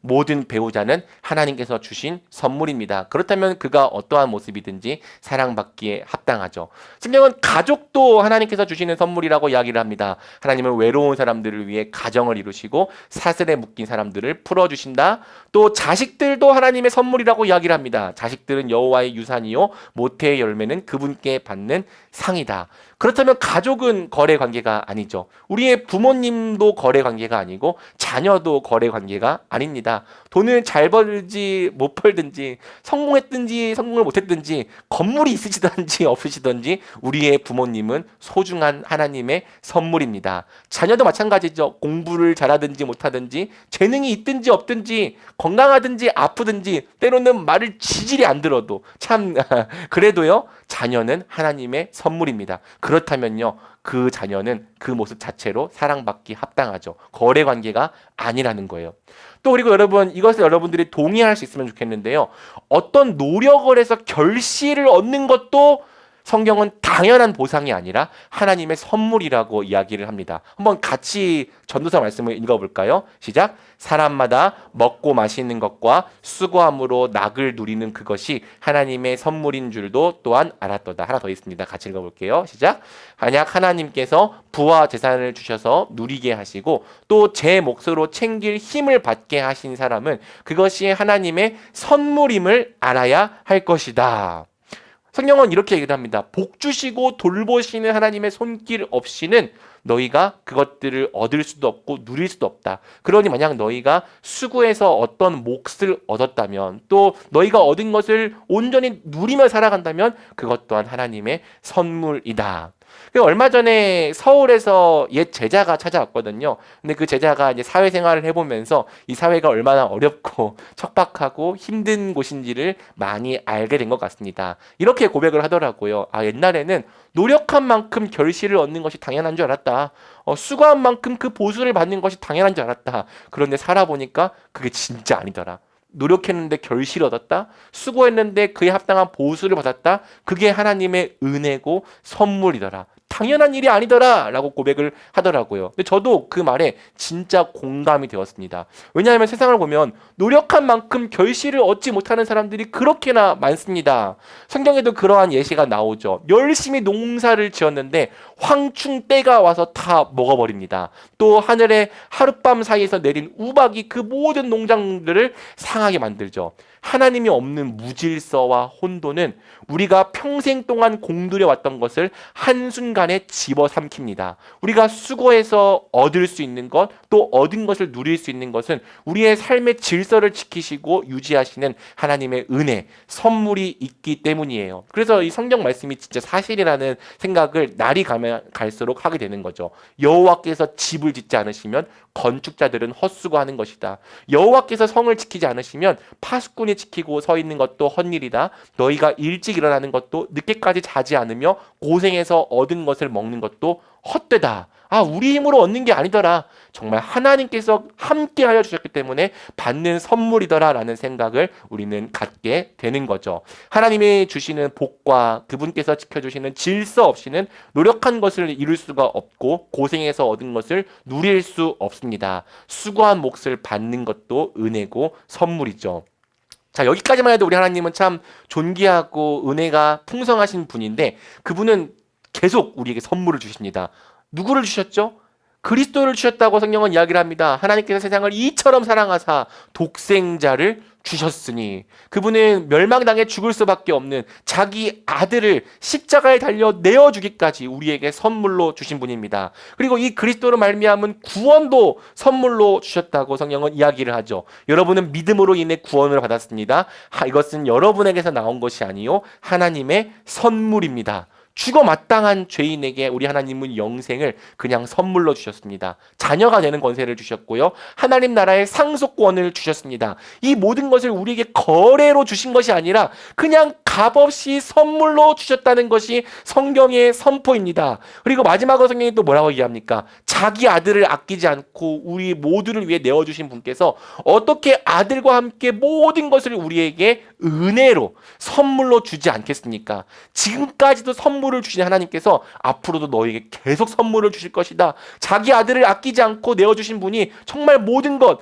모든 배우자는 하나님께서 주신 선물입니다. 그렇다면 그가 어떠한 모습이든지 사랑받기에 합당하죠. 성경은 가족도 하나님께서 주시는 선물이라고 이야기를 합니다. 하나님은 외로운 사람들을 위해 가정을 이루시고 사슬에 묶인 사람들을 풀어주신다. 또 자식들도 하나님의 선물이라고 이야기를 합니다. 자식들은 여호와의 유산이요 모태의 열매는 그분께 받는 상이다. 그렇다면 가족은 거래 관계가 아니죠. 우리의 부모님도 거래 관계가 아니고 자녀도 거래 관계가 아닙니다. 돈을 잘 벌든지 못 벌든지 성공했든지 성공을 못했든지 건물이 있으시든지 없으시든지 우리의 부모님은 소중한 하나님의 선물입니다. 자녀도 마찬가지죠. 공부를 잘하든지 못하든지 재능이 있든지 없든지 건강하든지 아프든지 때로는 말을 지질이 안 들어도 참 그래도요. 자녀는 하나님의 선물입니다. 그렇다면요. 그 자녀는 그 모습 자체로 사랑받기 합당하죠. 거래 관계가 아니라는 거예요. 또 그리고 여러분 이것을 여러분들이 동의할 수 있으면 좋겠는데요. 어떤 노력을 해서 결실을 얻는 것도 성경은 당연한 보상이 아니라 하나님의 선물이라고 이야기를 합니다. 한번 같이 전도서 말씀을 읽어볼까요? 시작. 사람마다 먹고 마시는 것과 수고함으로 낙을 누리는 그것이 하나님의 선물인 줄도 또한 알았도다. 하나 더 있습니다. 같이 읽어볼게요. 시작. 만약 하나님께서 부와 재산을 주셔서 누리게 하시고 또 제 몫으로 챙길 힘을 받게 하신 사람은 그것이 하나님의 선물임을 알아야 할 것이다. 성경은 이렇게 얘기를 합니다. 복 주시고 돌보시는 하나님의 손길 없이는 너희가 그것들을 얻을 수도 없고 누릴 수도 없다. 그러니 만약 너희가 수고해서 어떤 몫을 얻었다면 또 너희가 얻은 것을 온전히 누리며 살아간다면 그것 또한 하나님의 선물이다. 얼마 전에 서울에서 옛 제자가 찾아왔거든요. 근데 그 제자가 이제 사회생활을 해보면서 이 사회가 얼마나 어렵고 척박하고 힘든 곳인지를 많이 알게 된 것 같습니다. 이렇게 고백을 하더라고요. 아, 옛날에는 노력한 만큼 결실을 얻는 것이 당연한 줄 알았다. 수고한 만큼 그 보수를 받는 것이 당연한 줄 알았다. 그런데 살아보니까 그게 진짜 아니더라. 노력했는데 결실을 얻었다. 수고했는데 그에 합당한 보수를 받았다. 그게 하나님의 은혜고 선물이더라. 당연한 일이 아니더라 라고 고백을 하더라고요. 근데 저도 그 말에 진짜 공감이 되었습니다. 왜냐하면 세상을 보면 노력한 만큼 결실을 얻지 못하는 사람들이 그렇게나 많습니다. 성경에도 그러한 예시가 나오죠. 열심히 농사를 지었는데 황충때가 와서 다 먹어버립니다. 또 하늘에 하룻밤 사이에서 내린 우박이 그 모든 농장들을 상하게 만들죠. 하나님이 없는 무질서와 혼돈은 우리가 평생 동안 공들여 왔던 것을 한순간에 집어삼킵니다. 우리가 수고해서 얻을 수 있는 것, 또 얻은 것을 누릴 수 있는 것은 우리의 삶의 질서를 지키시고 유지하시는 하나님의 은혜, 선물이 있기 때문이에요. 그래서 이 성경 말씀이 진짜 사실이라는 생각을 날이 가면 갈수록 하게 되는 거죠. 여호와께서 집을 짓지 않으시면 건축자들은 헛수고하는 것이다. 여호와께서 성을 지키지 않으시면 파수꾼이 지키고 서 있는 것도 헛일이다. 너희가 일찍 일어나는 것도 늦게까지 자지 않으며 고생해서 얻은 것을 먹는 것도 헛되다. 아, 우리 힘으로 얻는 게 아니더라. 정말 하나님께서 함께 하여 주셨기 때문에 받는 선물이더라 라는 생각을 우리는 갖게 되는 거죠. 하나님이 주시는 복과 그분께서 지켜주시는 질서 없이는 노력한 것을 이룰 수가 없고 고생해서 얻은 것을 누릴 수 없습니다. 수고한 몫을 받는 것도 은혜고 선물이죠. 자, 여기까지만 해도 우리 하나님은 참 존귀하고 은혜가 풍성하신 분인데 그분은 계속 우리에게 선물을 주십니다. 누구를 주셨죠? 그리스도를 주셨다고 성경은 이야기를 합니다. 하나님께서 세상을 이처럼 사랑하사 독생자를 주셨으니 그분은 멸망당해 죽을 수밖에 없는 자기 아들을 십자가에 달려 내어주기까지 우리에게 선물로 주신 분입니다. 그리고 이 그리스도로 말미암은 구원도 선물로 주셨다고 성경은 이야기를 하죠. 여러분은 믿음으로 인해 구원을 받았습니다. 이것은 여러분에게서 나온 것이 아니요 하나님의 선물입니다. 죽어 마땅한 죄인에게 우리 하나님은 영생을 그냥 선물로 주셨습니다. 자녀가 되는 권세를 주셨고요. 하나님 나라의 상속권을 주셨습니다. 이 모든 것을 우리에게 거래로 주신 것이 아니라 그냥 값없이 선물로 주셨다는 것이 성경의 선포입니다. 그리고 마지막으로 성경이 또 뭐라고 얘기합니까? 자기 아들을 아끼지 않고 우리 모두를 위해 내어주신 분께서 어떻게 아들과 함께 모든 것을 우리에게 은혜로 선물로 주지 않겠습니까? 지금까지도 선물을 주신 하나님께서 앞으로도 너에게 계속 선물을 주실 것이다. 자기 아들을 아끼지 않고 내어주신 분이 정말 모든 것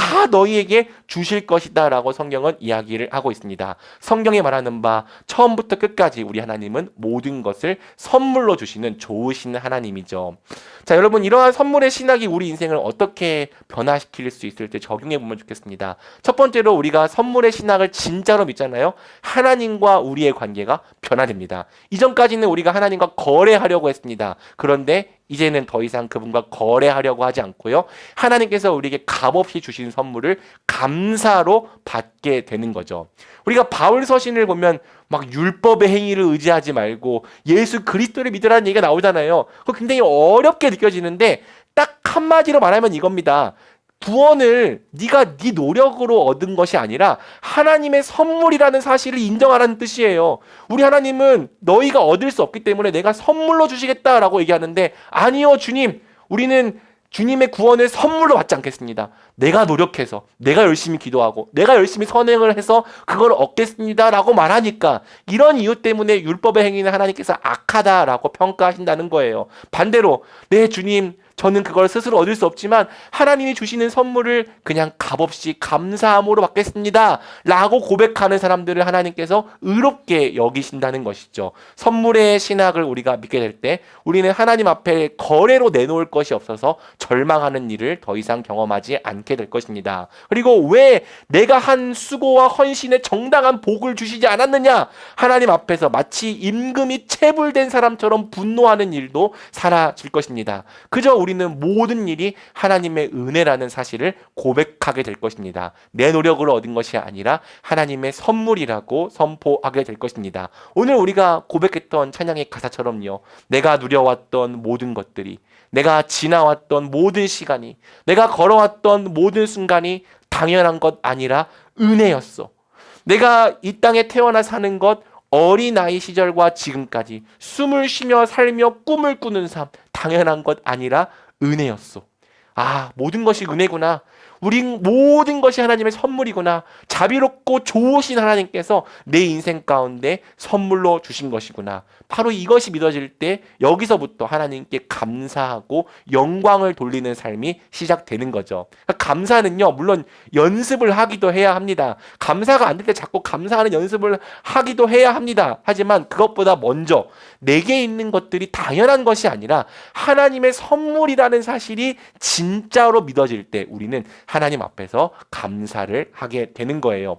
다 너희에게 주실 것이다 라고 성경은 이야기를 하고 있습니다. 성경에 말하는 바 처음부터 끝까지 우리 하나님은 모든 것을 선물로 주시는 좋으신 하나님이죠. 자, 여러분 이러한 선물의 신학이 우리 인생을 어떻게 변화시킬 수 있을지 적용해 보면 좋겠습니다. 첫 번째로 우리가 선물의 신학을 진짜로 믿잖아요. 하나님과 우리의 관계가 변화됩니다. 이전까지는 전에는 우리가 하나님과 거래하려고 했습니다. 그런데 이제는 더 이상 그분과 거래하려고 하지 않고요. 하나님께서 우리에게 값없이 주신 선물을 감사로 받게 되는 거죠. 우리가 바울 서신을 보면 막 율법의 행위를 의지하지 말고 예수 그리스도를 믿으라는 얘기가 나오잖아요. 그거 굉장히 어렵게 느껴지는데 딱 한마디로 말하면 이겁니다. 구원을 네가 네 노력으로 얻은 것이 아니라 하나님의 선물이라는 사실을 인정하라는 뜻이에요. 우리 하나님은 너희가 얻을 수 없기 때문에 내가 선물로 주시겠다라고 얘기하는데 아니요 주님, 우리는 주님의 구원을 선물로 받지 않겠습니다. 내가 노력해서, 내가 열심히 기도하고, 내가 열심히 선행을 해서 그걸 얻겠습니다라고 말하니까 이런 이유 때문에 율법의 행위는 하나님께서 악하다라고 평가하신다는 거예요. 반대로 네 주님, 저는 그걸 스스로 얻을 수 없지만 하나님이 주시는 선물을 그냥 값없이 감사함으로 받겠습니다 라고 고백하는 사람들을 하나님께서 의롭게 여기신다는 것이죠. 선물의 신학을 우리가 믿게 될 때 우리는 하나님 앞에 거래로 내놓을 것이 없어서 절망하는 일을 더 이상 경험하지 않게 될 것입니다. 그리고 왜 내가 한 수고와 헌신의 정당한 복을 주시지 않았느냐, 하나님 앞에서 마치 임금이 체불된 사람처럼 분노하는 일도 사라질 것입니다. 그저 우리는 모든 일이 하나님의 은혜라는 사실을 고백하게 될 것입니다. 내 노력으로 얻은 것이 아니라 하나님의 선물이라고 선포하게 될 것입니다. 오늘 우리가 고백했던 찬양의 가사처럼요. 내가 누려왔던 모든 것들이, 내가 지나왔던 모든 시간이, 내가 걸어왔던 모든 순간이 당연한 것 아니라 은혜였어. 내가 이 땅에 태어나 사는 것, 어린아이 시절과 지금까지 숨을 쉬며 살며 꿈을 꾸는 삶, 당연한 것 아니라 은혜였어. 아, 모든 것이 은혜구나. 우리 모든 것이 하나님의 선물이구나. 자비롭고 좋으신 하나님께서 내 인생 가운데 선물로 주신 것이구나. 바로 이것이 믿어질 때 여기서부터 하나님께 감사하고 영광을 돌리는 삶이 시작되는 거죠. 그러니까 감사는요, 물론 연습을 하기도 해야 합니다. 감사가 안 될 때 자꾸 감사하는 연습을 하기도 해야 합니다. 하지만 그것보다 먼저 내게 있는 것들이 당연한 것이 아니라 하나님의 선물이라는 사실이 진짜로 믿어질 때 우리는 하나님 앞에서 감사를 하게 되는 거예요.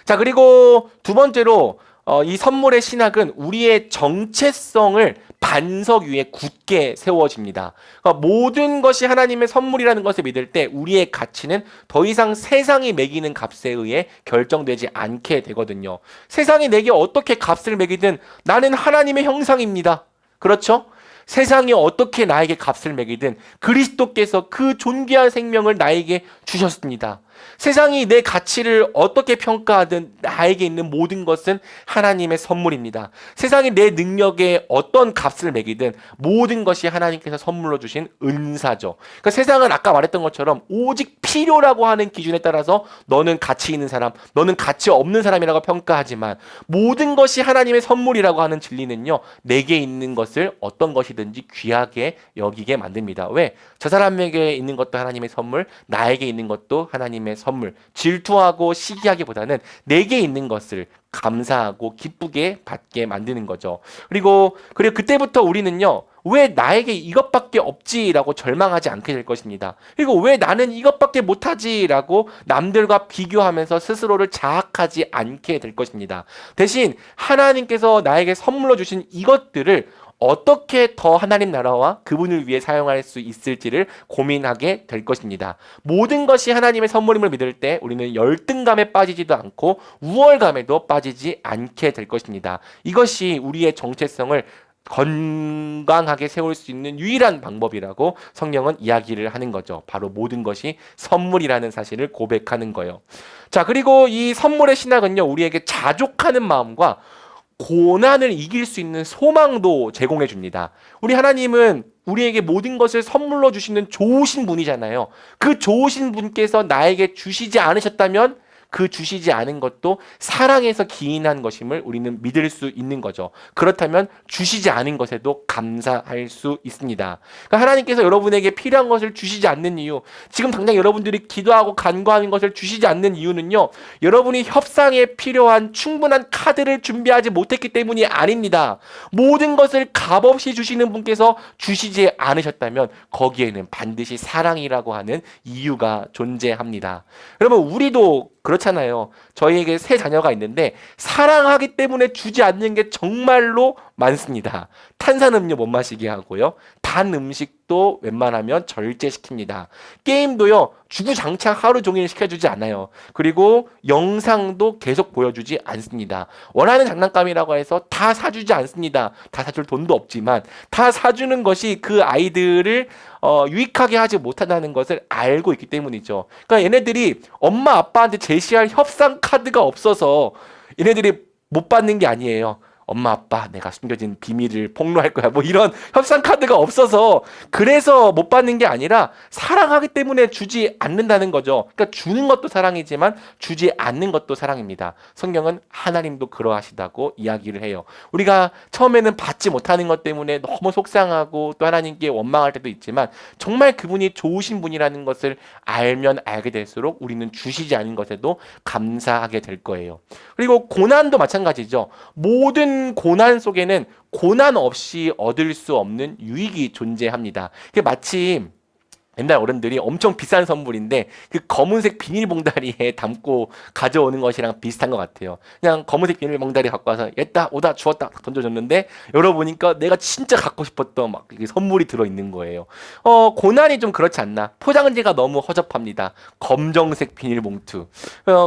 자, 그리고 두 번째로 이 선물의 신학은 우리의 정체성을 반석 위에 굳게 세워집니다. 그러니까 모든 것이 하나님의 선물이라는 것을 믿을 때 우리의 가치는 더 이상 세상이 매기는 값에 의해 결정되지 않게 되거든요. 세상이 내게 어떻게 값을 매기든 나는 하나님의 형상입니다. 그렇죠? 세상이 어떻게 나에게 값을 매기든 그리스도께서 그 존귀한 생명을 나에게 주셨습니다. 세상이 내 가치를 어떻게 평가하든 나에게 있는 모든 것은 하나님의 선물입니다. 세상이 내 능력에 어떤 값을 매기든 모든 것이 하나님께서 선물로 주신 은사죠. 그러니까 세상은 아까 말했던 것처럼 오직 필요라고 하는 기준에 따라서 너는 가치 있는 사람, 너는 가치 없는 사람이라고 평가하지만 모든 것이 하나님의 선물이라고 하는 진리는요, 내게 있는 것을 어떤 것이든지 귀하게 여기게 만듭니다. 왜? 저 사람에게 있는 것도 하나님의 선물, 나에게 있는 것도 하나님의 선물. 질투하고 시기하기보다는 내게 있는 것을 감사하고 기쁘게 받게 만드는 거죠. 그리고 그때부터 우리는요, 왜 나에게 이것밖에 없지라고 절망하지 않게 될 것입니다. 그리고 왜 나는 이것밖에 못하지라고 남들과 비교하면서 스스로를 자학하지 않게 될 것입니다. 대신 하나님께서 나에게 선물로 주신 이것들을 어떻게 더 하나님 나라와 그분을 위해 사용할 수 있을지를 고민하게 될 것입니다. 모든 것이 하나님의 선물임을 믿을 때 우리는 열등감에 빠지지도 않고 우월감에도 빠지지 않게 될 것입니다. 이것이 우리의 정체성을 건강하게 세울 수 있는 유일한 방법이라고 성경은 이야기를 하는 거죠. 바로 모든 것이 선물이라는 사실을 고백하는 거예요. 자, 그리고 이 선물의 신학은요, 우리에게 자족하는 마음과 고난을 이길 수 있는 소망도 제공해 줍니다. 우리 하나님은 우리에게 모든 것을 선물로 주시는 좋으신 분이잖아요. 그 좋으신 분께서 나에게 주시지 않으셨다면 그 주시지 않은 것도 사랑에서 기인한 것임을 우리는 믿을 수 있는 거죠. 그렇다면 주시지 않은 것에도 감사할 수 있습니다. 그러니까 하나님께서 여러분에게 필요한 것을 주시지 않는 이유, 지금 당장 여러분들이 기도하고 간구하는 것을 주시지 않는 이유는요, 여러분이 협상에 필요한 충분한 카드를 준비하지 못했기 때문이 아닙니다. 모든 것을 값없이 주시는 분께서 주시지 않으셨다면 거기에는 반드시 사랑이라고 하는 이유가 존재합니다. 여러분, 우리도 그렇잖아요. 저희에게 세 자녀가 있는데 사랑하기 때문에 주지 않는 게 정말로 많습니다. 탄산음료 못 마시게 하고요. 단 음식도 웬만하면 절제시킵니다. 게임도요, 주구장창 하루 종일 시켜주지 않아요. 그리고 영상도 계속 보여주지 않습니다. 원하는 장난감이라고 해서 다 사주지 않습니다. 다 사줄 돈도 없지만 다 사주는 것이 그 아이들을 유익하게 하지 못한다는 것을 알고 있기 때문이죠. 그러니까 얘네들이 엄마 아빠한테 제시할 협상 카드가 없어서 얘네들이 못 받는 게 아니에요. 엄마 아빠 내가 숨겨진 비밀을 폭로할 거야 뭐 이런 협상 카드가 없어서 그래서 못 받는 게 아니라 사랑하기 때문에 주지 않는다는 거죠. 그러니까 주는 것도 사랑이지만 주지 않는 것도 사랑입니다. 성경은 하나님도 그러하시다고 이야기를 해요. 우리가 처음에는 받지 못하는 것 때문에 너무 속상하고 또 하나님께 원망할 때도 있지만 정말 그분이 좋으신 분이라는 것을 알면 알게 될수록 우리는 주시지 않은 것에도 감사하게 될 거예요. 그리고 고난도 마찬가지죠. 모든 고난 속에는 고난 없이 얻을 수 없는 유익이 존재합니다. 마치 옛날 어른들이 엄청 비싼 선물인데 그 검은색 비닐봉다리에 담고 가져오는 것이랑 비슷한 것 같아요. 그냥 검은색 비닐봉다리 갖고 와서 얘다 오다 주웠다 던져줬는데 열어보니까 내가 진짜 갖고 싶었던 막 선물이 들어있는 거예요. 고난이 좀 그렇지 않나. 포장지가 너무 허접합니다. 검정색 비닐봉투.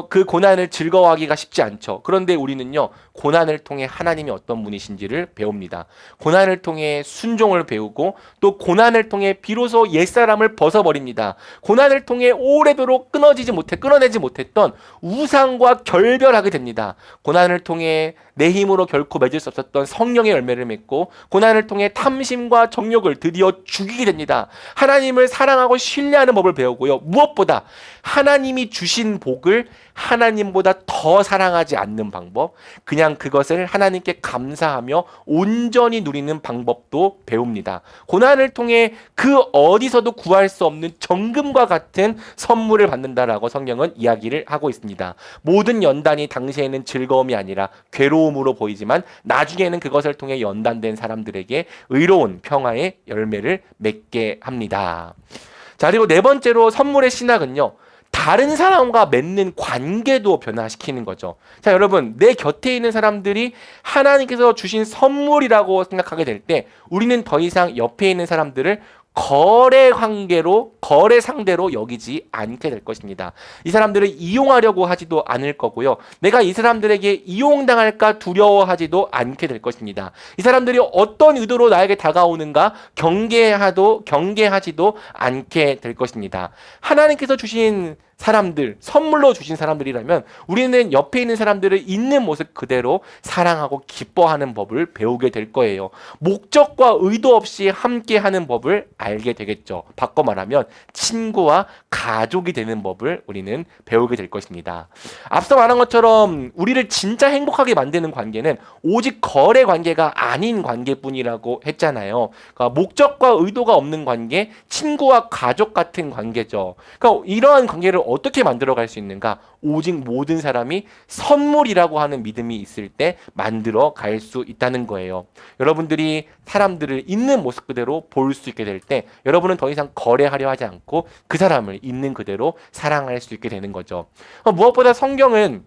그 고난을 즐거워하기가 쉽지 않죠. 그런데 우리는요, 고난을 통해 하나님이 어떤 분이신지를 배웁니다. 고난을 통해 순종을 배우고 또 고난을 통해 비로소 옛사람을 벗어버립니다. 고난을 통해 오래도록 끊어내지 못했던 우상과 결별하게 됩니다. 고난을 통해 내 힘으로 결코 맺을 수 없었던 성령의 열매를 맺고 고난을 통해 탐심과 정욕을 드디어 죽이게 됩니다. 하나님을 사랑하고 신뢰하는 법을 배우고요. 무엇보다 하나님이 주신 복을 하나님보다 더 사랑하지 않는 방법, 그냥 그것을 하나님께 감사하며 온전히 누리는 방법도 배웁니다. 고난을 통해 그 어디서도 구할 수 없는 정금과 같은 선물을 받는다라고 성경은 이야기를 하고 있습니다. 모든 연단이 당시에는 즐거움이 아니라 괴로움으로 보이지만 나중에는 그것을 통해 연단된 사람들에게 의로운 평화의 열매를 맺게 합니다. 자, 그리고 네 번째로 선물의 신학은요, 다른 사람과 맺는 관계도 변화시키는 거죠. 자, 여러분, 내 곁에 있는 사람들이 하나님께서 주신 선물이라고 생각하게 될 때 우리는 더 이상 옆에 있는 사람들을 거래 상대로 여기지 않게 될 것입니다. 이 사람들을 이용하려고 하지도 않을 거고요. 내가 이 사람들에게 이용당할까 두려워하지도 않게 될 것입니다. 이 사람들이 어떤 의도로 나에게 다가오는가 경계하지도 않게 될 것입니다. 하나님께서 주신 사람들, 선물로 주신 사람들이라면 우리는 옆에 있는 사람들을 있는 모습 그대로 사랑하고 기뻐하는 법을 배우게 될 거예요. 목적과 의도 없이 함께하는 법을 알게 되겠죠. 바꿔 말하면 친구와 가족이 되는 법을 우리는 배우게 될 것입니다. 앞서 말한 것처럼 우리를 진짜 행복하게 만드는 관계는 오직 거래 관계가 아닌 관계뿐이라고 했잖아요. 그러니까 목적과 의도가 없는 관계, 친구와 가족 같은 관계죠. 그러니까 이러한 관계를 어떻게 만들어갈 수 있는가? 오직 모든 사람이 선물이라고 하는 믿음이 있을 때 만들어 갈 수 있다는 거예요. 여러분들이 사람들을 있는 모습 그대로 볼 수 있게 될 때 여러분은 더 이상 거래하려 하지 않고 그 사람을 있는 그대로 사랑할 수 있게 되는 거죠. 무엇보다 성경은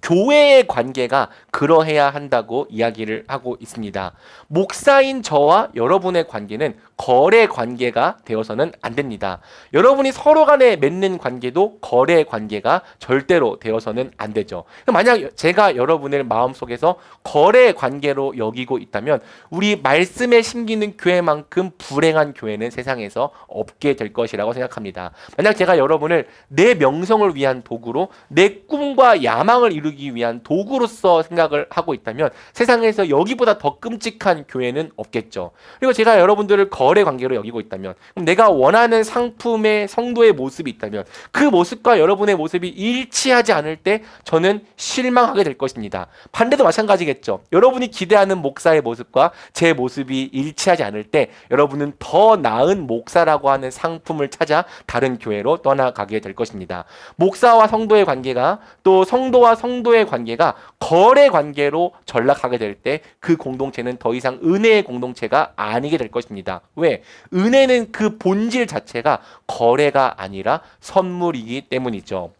교회의 관계가 그러해야 한다고 이야기를 하고 있습니다. 목사인 저와 여러분의 관계는 거래 관계가 되어서는 안 됩니다. 여러분이 서로 간에 맺는 관계도 거래 관계가 절대로 되어서는 안 되죠. 만약 제가 여러분을 마음속에서 거래 관계로 여기고 있다면 우리 말씀에 심기는 교회만큼 불행한 교회는 세상에서 없게 될 것이라고 생각합니다. 만약 제가 여러분을 내 명성을 위한 도구로 내 꿈과 야망을 이루기 위한 도구로서 생각을 하고 있다면 세상에서 여기보다 더 끔찍한 교회는 없겠죠. 그리고 제가 여러분들을 거래 관계로 여기고 있다면 그럼 내가 원하는 상품의 성도의 모습이 있다면 그 모습과 여러분의 모습이 일치하지 않을 때 저는 실망하게 될 것입니다. 반대도 마찬가지겠죠. 여러분이 기대하는 목사의 모습과 제 모습이 일치하지 않을 때 여러분은 더 나은 목사라고 하는 상품을 찾아 다른 교회로 떠나가게 될 것입니다. 목사와 성도의 관계가 또 성도와 성도의 관계가 거래 관계로 전락하게 될 때 그 공동체는 더 이상 은혜의 공동체가 아니게 될 것입니다. 왜? 은혜는 그 본질 자체가 거래가 아니라 선물이기 때문이죠.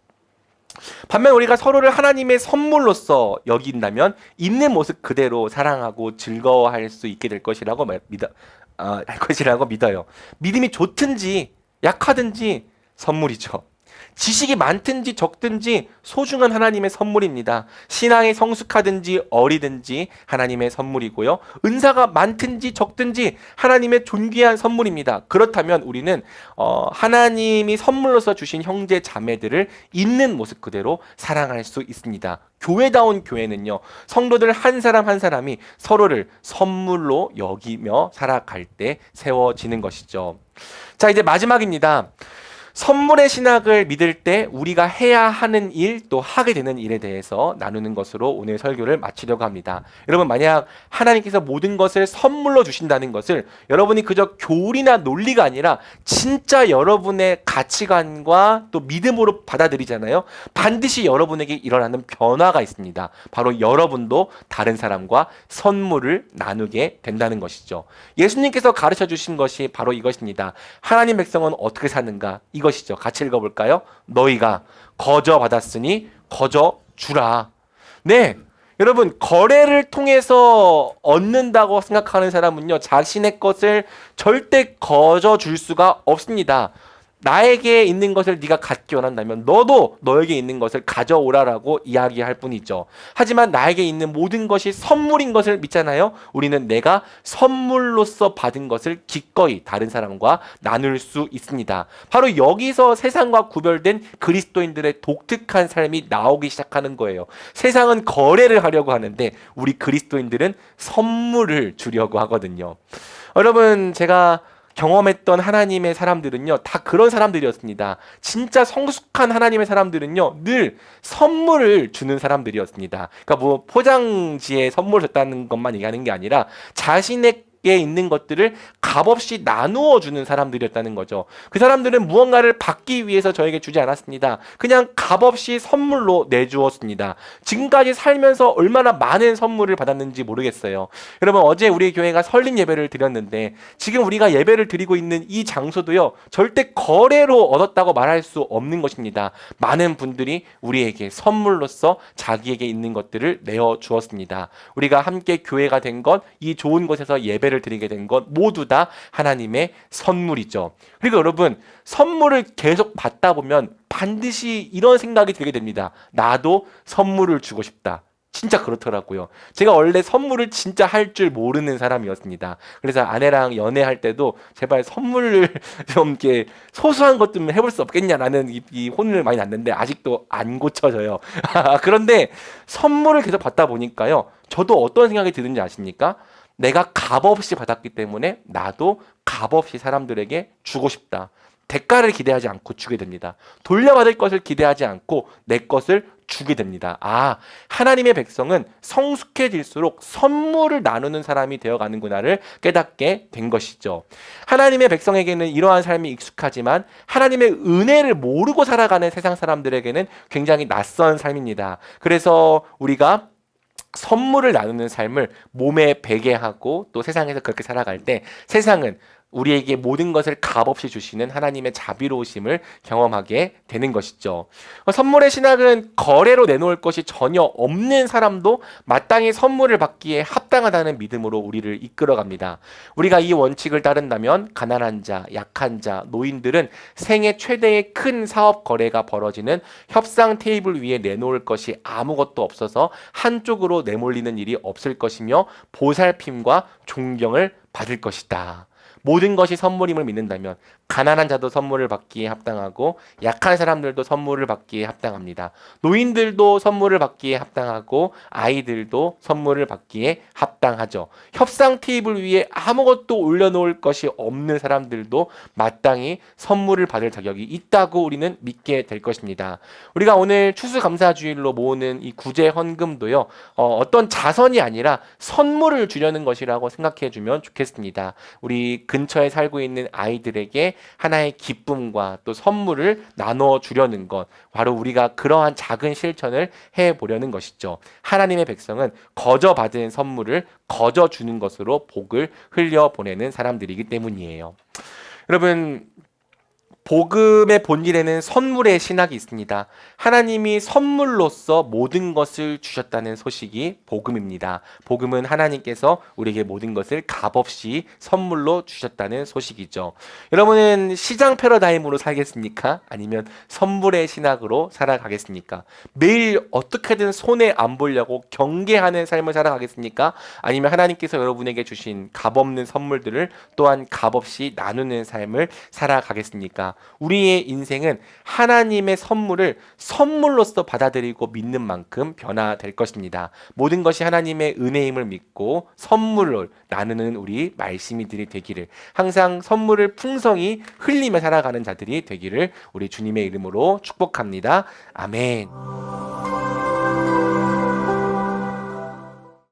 반면 우리가 서로를 하나님의 선물로서 여긴다면 있는 모습 그대로 사랑하고 즐거워할 수 있게 될 것이라고 할 것이라고 믿어요. 믿음이 좋든지 약하든지 선물이죠. 지식이 많든지 적든지 소중한 하나님의 선물입니다. 신앙이 성숙하든지 어리든지 하나님의 선물이고요. 은사가 많든지 적든지 하나님의 존귀한 선물입니다. 그렇다면 우리는 하나님이 선물로서 주신 형제 자매들을 있는 모습 그대로 사랑할 수 있습니다. 교회다운 교회는요, 성도들 한 사람 한 사람이 서로를 선물로 여기며 살아갈 때 세워지는 것이죠. 자, 이제 마지막입니다. 선물의 신학을 믿을 때 우리가 해야 하는 일, 또 하게 되는 일에 대해서 나누는 것으로 오늘 설교를 마치려고 합니다. 여러분, 만약 하나님께서 모든 것을 선물로 주신다는 것을 여러분이 그저 교리나 논리가 아니라 진짜 여러분의 가치관과 또 믿음으로 받아들이잖아요. 반드시 여러분에게 일어나는 변화가 있습니다. 바로 여러분도 다른 사람과 선물을 나누게 된다는 것이죠. 예수님께서 가르쳐 주신 것이 바로 이것입니다. 하나님 백성은 어떻게 사는가? 이것이죠. 같이 읽어볼까요? 너희가 거저 받았으니 거저 주라. 네, 여러분, 거래를 통해서 얻는다고 생각하는 사람은요, 자신의 것을 절대 거저 줄 수가 없습니다. 나에게 있는 것을 네가 갖기 원한다면 너도 너에게 있는 것을 가져오라라고 이야기할 뿐이죠. 하지만 나에게 있는 모든 것이 선물인 것을 믿잖아요. 우리는 내가 선물로서 받은 것을 기꺼이 다른 사람과 나눌 수 있습니다. 바로 여기서 세상과 구별된 그리스도인들의 독특한 삶이 나오기 시작하는 거예요. 세상은 거래를 하려고 하는데 우리 그리스도인들은 선물을 주려고 하거든요. 여러분, 제가 경험했던 하나님의 사람들은요, 다 그런 사람들이었습니다. 진짜 성숙한 하나님의 사람들은요, 늘 선물을 주는 사람들이었습니다. 그러니까 뭐 포장지에 선물 줬다는 것만 얘기하는 게 아니라 자신의 있는 것들을 값없이 나누어 주는 사람들이었다는 거죠. 그 사람들은 무언가를 받기 위해서 저에게 주지 않았습니다. 그냥 값없이 선물로 내주었습니다. 지금까지 살면서 얼마나 많은 선물을 받았는지 모르겠어요. 여러분, 어제 우리 교회가 설립 예배를 드렸는데 지금 우리가 예배를 드리고 있는 이 장소도요, 절대 거래로 얻었다고 말할 수 없는 것입니다. 많은 분들이 우리에게 선물로서 자기에게 있는 것들을 내어 주었습니다. 우리가 함께 교회가 된 것, 이 좋은 곳에서 예배를 드리게 된 것 모두 다 하나님의 선물이죠. 그리고 여러분, 선물을 계속 받다 보면 반드시 이런 생각이 들게 됩니다. 나도 선물을 주고 싶다. 진짜 그렇더라고요. 제가 원래 선물을 진짜 할 줄 모르는 사람이었습니다. 그래서 아내랑 연애할 때도 제발 선물을 좀 이렇게 소소한 것 좀 해볼 수 없겠냐라는 이 혼을 많이 났는데 아직도 안 고쳐져요. 그런데 선물을 계속 받다 보니까요, 저도 어떤 생각이 드는지 아십니까? 내가 값없이 받았기 때문에 나도 값없이 사람들에게 주고 싶다. 대가를 기대하지 않고 주게 됩니다. 돌려받을 것을 기대하지 않고 내 것을 주게 됩니다. 아, 하나님의 백성은 성숙해질수록 선물을 나누는 사람이 되어가는구나를 깨닫게 된 것이죠. 하나님의 백성에게는 이러한 삶이 익숙하지만 하나님의 은혜를 모르고 살아가는 세상 사람들에게는 굉장히 낯선 삶입니다. 그래서 우리가 선물을 나누는 삶을 몸에 배게 하고 또 세상에서 그렇게 살아갈 때 세상은 우리에게 모든 것을 값없이 주시는 하나님의 자비로우심을 경험하게 되는 것이죠. 선물의 신학은 거래로 내놓을 것이 전혀 없는 사람도 마땅히 선물을 받기에 합당하다는 믿음으로 우리를 이끌어갑니다. 우리가 이 원칙을 따른다면 가난한 자, 약한 자, 노인들은 생애 최대의 큰 사업 거래가 벌어지는 협상 테이블 위에 내놓을 것이 아무것도 없어서 한쪽으로 내몰리는 일이 없을 것이며 보살핌과 존경을 받을 것이다. 모든 것이 선물임을 믿는다면 가난한 자도 선물을 받기에 합당하고 약한 사람들도 선물을 받기에 합당합니다. 노인들도 선물을 받기에 합당하고 아이들도 선물을 받기에 합당하죠. 협상 테이블 위에 아무것도 올려놓을 것이 없는 사람들도 마땅히 선물을 받을 자격이 있다고 우리는 믿게 될 것입니다. 우리가 오늘 추수감사주일로 모으는 이 구제 헌금도요, 어떤 자선이 아니라 선물을 주려는 것이라고 생각해 주면 좋겠습니다. 우리 근처에 살고 있는 아이들에게 하나의 기쁨과 또 선물을 나눠 주려는 것, 바로 우리가 그러한 작은 실천을 해보려는 것이죠. 하나님의 백성은 거저 받은 선물을 거저 주는 것으로 복을 흘려보내는 사람들이기 때문이에요. 여러분, 복음의 본질에는 선물의 신학이 있습니다. 하나님이 선물로서 모든 것을 주셨다는 소식이 복음입니다. 복음은 하나님께서 우리에게 모든 것을 값없이 선물로 주셨다는 소식이죠. 여러분은 시장 패러다임으로 살겠습니까? 아니면 선물의 신학으로 살아가겠습니까? 매일 어떻게든 손해 안 보려고 경계하는 삶을 살아가겠습니까? 아니면 하나님께서 여러분에게 주신 값없는 선물들을 또한 값없이 나누는 삶을 살아가겠습니까? 우리의 인생은 하나님의 선물을 선물로서 받아들이고 믿는 만큼 변화될 것입니다. 모든 것이 하나님의 은혜임을 믿고 선물을 나누는 우리 말씀이들이 되기를, 항상 선물을 풍성히 흘리며 살아가는 자들이 되기를 우리 주님의 이름으로 축복합니다. 아멘.